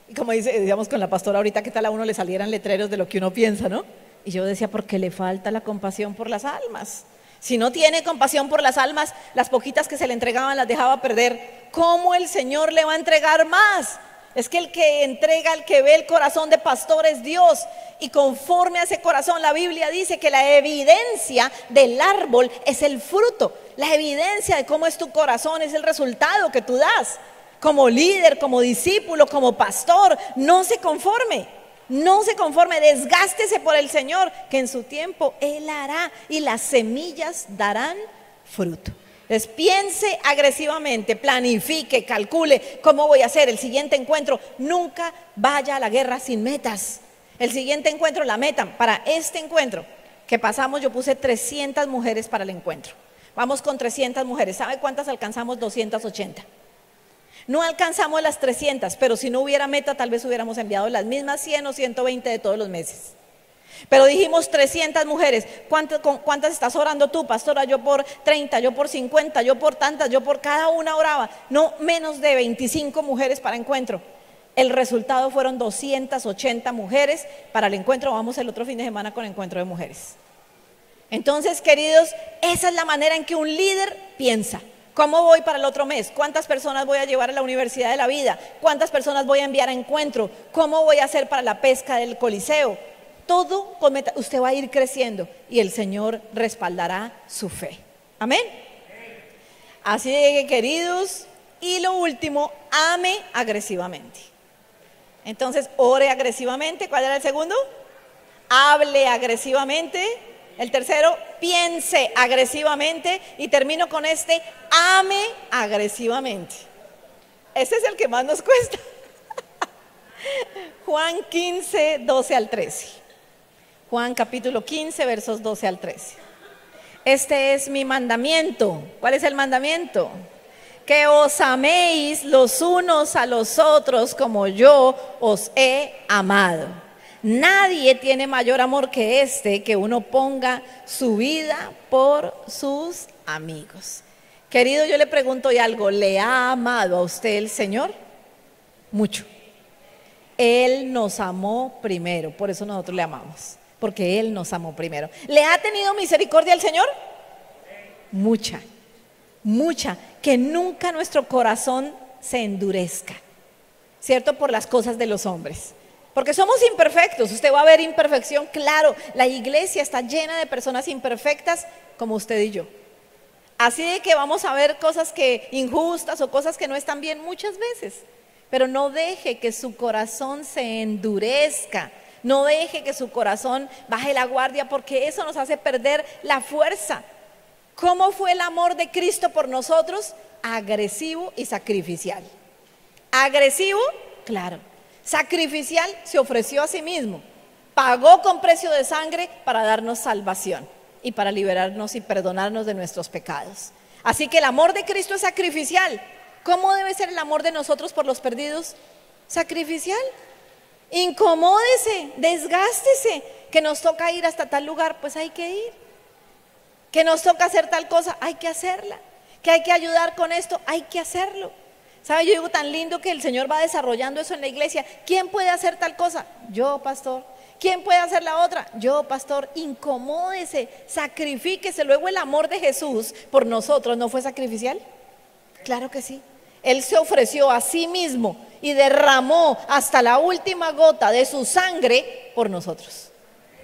Y como decíamos con la pastora ahorita, ¿qué tal a uno le salieran letreros de lo que uno piensa, no? Y yo decía, porque le falta la compasión por las almas. Si no tiene compasión por las almas, las poquitas que se le entregaban las dejaba perder. ¿Cómo el Señor le va a entregar más? Es que el que entrega, el que ve el corazón de pastor es Dios. Y conforme a ese corazón, la Biblia dice que la evidencia del árbol es el fruto. La evidencia de cómo es tu corazón es el resultado que tú das. Como líder, como discípulo, como pastor, no se conforme. No se conforme, desgástese por el Señor, que en su tiempo Él hará y las semillas darán fruto. Entonces piense agresivamente, planifique, calcule cómo voy a hacer el siguiente encuentro. Nunca vaya a la guerra sin metas. El siguiente encuentro, la meta para este encuentro que pasamos, yo puse 300 mujeres para el encuentro. Vamos con 300 mujeres. ¿Sabe cuántas alcanzamos? 280. No alcanzamos las 300, pero si no hubiera meta, tal vez hubiéramos enviado las mismas 100 o 120 de todos los meses. Pero dijimos 300 mujeres. ¿Cuántas estás orando tú, pastora? Yo por 30, yo por 50, yo por tantas, yo por cada una oraba. No menos de 25 mujeres para encuentro. El resultado fueron 280 mujeres para el encuentro. Vamos el otro fin de semana con encuentro de mujeres. Entonces, queridos, esa es la manera en que un líder piensa. ¿Cómo voy para el otro mes? ¿Cuántas personas voy a llevar a la Universidad de la Vida? ¿Cuántas personas voy a enviar a encuentro? ¿Cómo voy a hacer para la pesca del Coliseo? Todo con meta. Usted va a ir creciendo y el Señor respaldará su fe. Amén. Así que, queridos, y lo último, ame agresivamente. Entonces, ore agresivamente. ¿Cuál era el segundo? Hable agresivamente. El tercero, piense agresivamente. Y termino con este, ame agresivamente. Ese es el que más nos cuesta. Juan 15, 12 al 13. Juan capítulo 15, versos 12 al 13. Este es mi mandamiento. ¿Cuál es el mandamiento? Que os améis los unos a los otros como yo os he amado. Nadie tiene mayor amor que este, que uno ponga su vida por sus amigos. Querido, yo le pregunto hoy algo, ¿le ha amado a usted el Señor? Mucho. Él nos amó primero, por eso nosotros le amamos, porque Él nos amó primero. ¿Le ha tenido misericordia el Señor? Mucha, mucha, que nunca nuestro corazón se endurezca, ¿cierto? Por las cosas de los hombres. Porque somos imperfectos, usted va a ver imperfección, claro, la iglesia está llena de personas imperfectas como usted y yo. Así de que vamos a ver cosas que injustas o cosas que no están bien muchas veces, pero no deje que su corazón se endurezca, no deje que su corazón baje la guardia, porque eso nos hace perder la fuerza. ¿Cómo fue el amor de Cristo por nosotros? Agresivo y sacrificial. Agresivo, claro. Sacrificial, se ofreció a sí mismo, pagó con precio de sangre para darnos salvación y para liberarnos y perdonarnos de nuestros pecados. Así que el amor de Cristo es sacrificial. ¿Cómo debe ser el amor de nosotros por los perdidos? Sacrificial. Incomódese, desgástese. Que nos toca ir hasta tal lugar, pues hay que ir. Que nos toca hacer tal cosa, hay que hacerla. Que hay que ayudar con esto, hay que hacerlo. ¿Sabe? Yo digo tan lindo que el Señor va desarrollando eso en la iglesia. ¿Quién puede hacer tal cosa? Yo, pastor. ¿Quién puede hacer la otra? Yo, pastor. Incomódese, sacrifíquese. Luego el amor de Jesús por nosotros, ¿no fue sacrificial? Claro que sí. Él se ofreció a sí mismo y derramó hasta la última gota de su sangre por nosotros.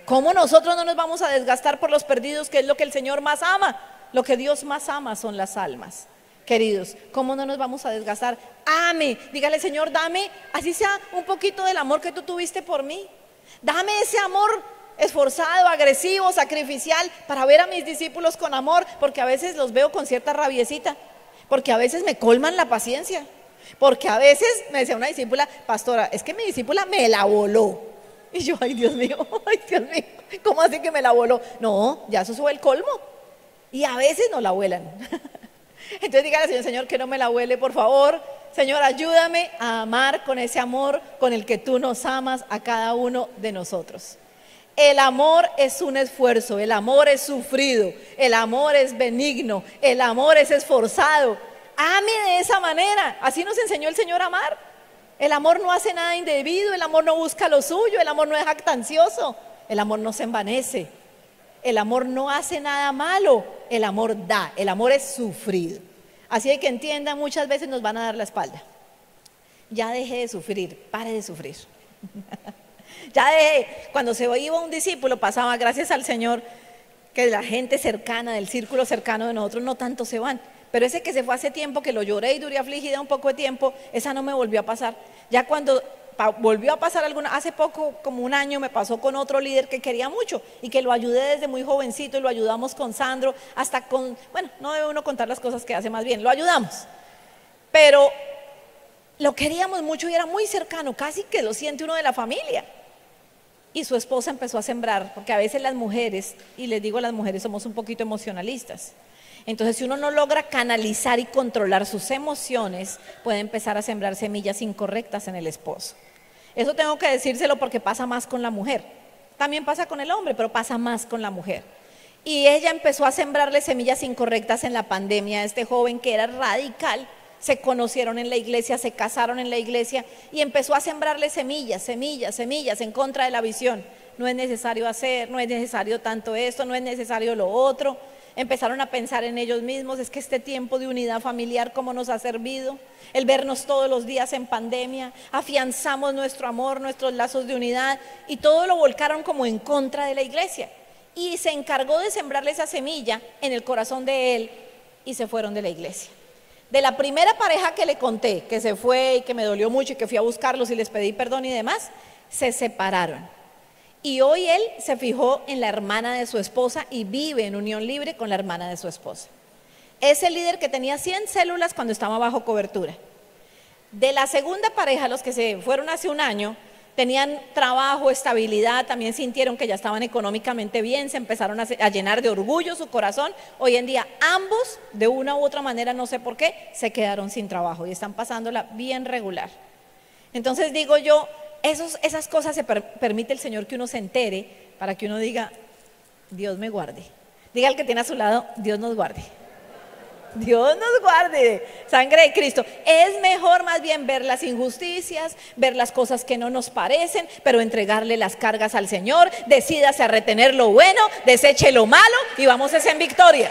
¿Cómo nosotros no nos vamos a desgastar por los perdidos, que es lo que el Señor más ama? Lo que Dios más ama son las almas. Queridos, ¿cómo no nos vamos a desgastar? Ame, dígale, Señor, dame, así sea un poquito del amor que tú tuviste por mí. Dame ese amor esforzado, agresivo, sacrificial, para ver a mis discípulos con amor, porque a veces los veo con cierta rabiecita, porque a veces me colman la paciencia, porque a veces me decía una discípula, pastora, es que mi discípula me la voló. Y yo, ay Dios mío, ¿cómo así que me la voló? No, ya eso sube el colmo. Y a veces no la vuelan. Entonces dígale al Señor, Señor, que no me la huele, por favor. Señor, ayúdame a amar con ese amor con el que tú nos amas a cada uno de nosotros. El amor es un esfuerzo, el amor es sufrido, el amor es benigno, el amor es esforzado. Ame de esa manera, así nos enseñó el Señor a amar. El amor no hace nada indebido, el amor no busca lo suyo, el amor no es jactancioso, el amor no se envanece. El amor no hace nada malo, el amor da, el amor es sufrido. Así que entiendan, muchas veces nos van a dar la espalda. Ya deje de sufrir, pare de sufrir. Ya dejé, cuando se iba un discípulo pasaba, gracias al Señor, que la gente cercana, del círculo cercano de nosotros no tanto se van. Pero ese que se fue hace tiempo, que lo lloré y duré afligida un poco de tiempo, esa no me volvió a pasar. Ya cuando volvió a pasar hace poco, como un año, me pasó con otro líder que quería mucho y que lo ayudé desde muy jovencito y lo ayudamos con Sandro, hasta con, bueno, no debe uno contar las cosas que hace más bien, lo ayudamos. Pero lo queríamos mucho y era muy cercano, casi que lo siente uno de la familia. Y su esposa empezó a sembrar, porque a veces las mujeres, y les digo a las mujeres, somos un poquito emocionalistas. Entonces, si uno no logra canalizar y controlar sus emociones, puede empezar a sembrar semillas incorrectas en el esposo. Eso tengo que decírselo porque pasa más con la mujer. También pasa con el hombre, pero pasa más con la mujer. Y ella empezó a sembrarle semillas incorrectas en la pandemia a este joven que era radical. Se conocieron en la iglesia, se casaron en la iglesia y empezó a sembrarle semillas, semillas, semillas en contra de la visión. No es necesario hacer, no es necesario tanto esto, no es necesario lo otro. Empezaron a pensar en ellos mismos, es que este tiempo de unidad familiar, ¿cómo nos ha servido? El vernos todos los días en pandemia, afianzamos nuestro amor, nuestros lazos de unidad y todo lo volcaron como en contra de la iglesia. Y se encargó de sembrarle esa semilla en el corazón de él y se fueron de la iglesia. De la primera pareja que le conté, que se fue y que me dolió mucho y que fui a buscarlos y les pedí perdón y demás, se separaron. Y hoy él se fijó en la hermana de su esposa y vive en unión libre con la hermana de su esposa. Es el líder que tenía 100 células cuando estaba bajo cobertura. De la segunda pareja, los que se fueron hace un año, tenían trabajo, estabilidad, también sintieron que ya estaban económicamente bien, se empezaron a llenar de orgullo su corazón. Hoy en día ambos, de una u otra manera, no sé por qué, se quedaron sin trabajo y están pasándola bien regular. Entonces digo yo, esas cosas se permite el Señor que uno se entere para que uno diga, Dios me guarde. Diga al que tiene a su lado, Dios nos guarde. Dios nos guarde, sangre de Cristo. Es mejor más bien ver las injusticias, ver las cosas que no nos parecen, pero entregarle las cargas al Señor. Decídase a retener lo bueno, deseche lo malo y vamos en victoria.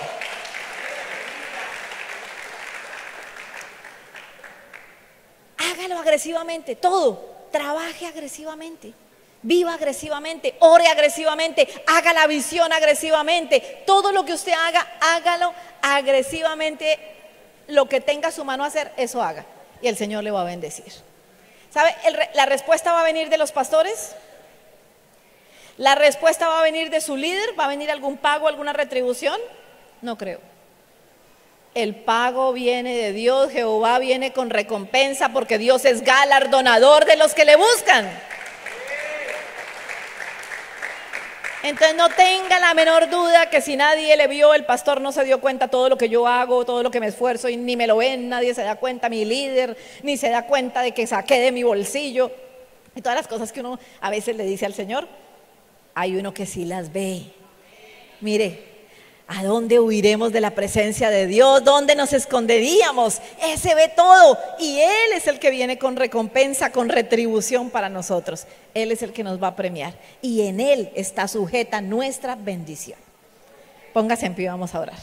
Hágalo agresivamente, todo. Trabaje agresivamente. Viva agresivamente, ore agresivamente, haga la visión agresivamente. Todo lo que usted haga, hágalo agresivamente. Lo que tenga a su mano hacer, eso haga. Y el Señor le va a bendecir. ¿Sabe? La respuesta va a venir de los pastores. La respuesta va a venir de su líder. ¿Va a venir algún pago, alguna retribución? No creo. El pago viene de Dios. Jehová viene con recompensa porque Dios es galardonador de los que le buscan. Entonces no tenga la menor duda que si nadie le vio, el pastor no se dio cuenta todo lo que yo hago, todo lo que me esfuerzo y ni me lo ven, nadie se da cuenta, mi líder, ni se da cuenta de que saqué de mi bolsillo y todas las cosas que uno a veces le dice al Señor, hay uno que sí las ve. Mire, ¿a dónde huiremos de la presencia de Dios? ¿Dónde nos esconderíamos? Ese ve todo y Él es el que viene con recompensa, con retribución para nosotros. Él es el que nos va a premiar y en Él está sujeta nuestra bendición. Póngase en pie, vamos a orar.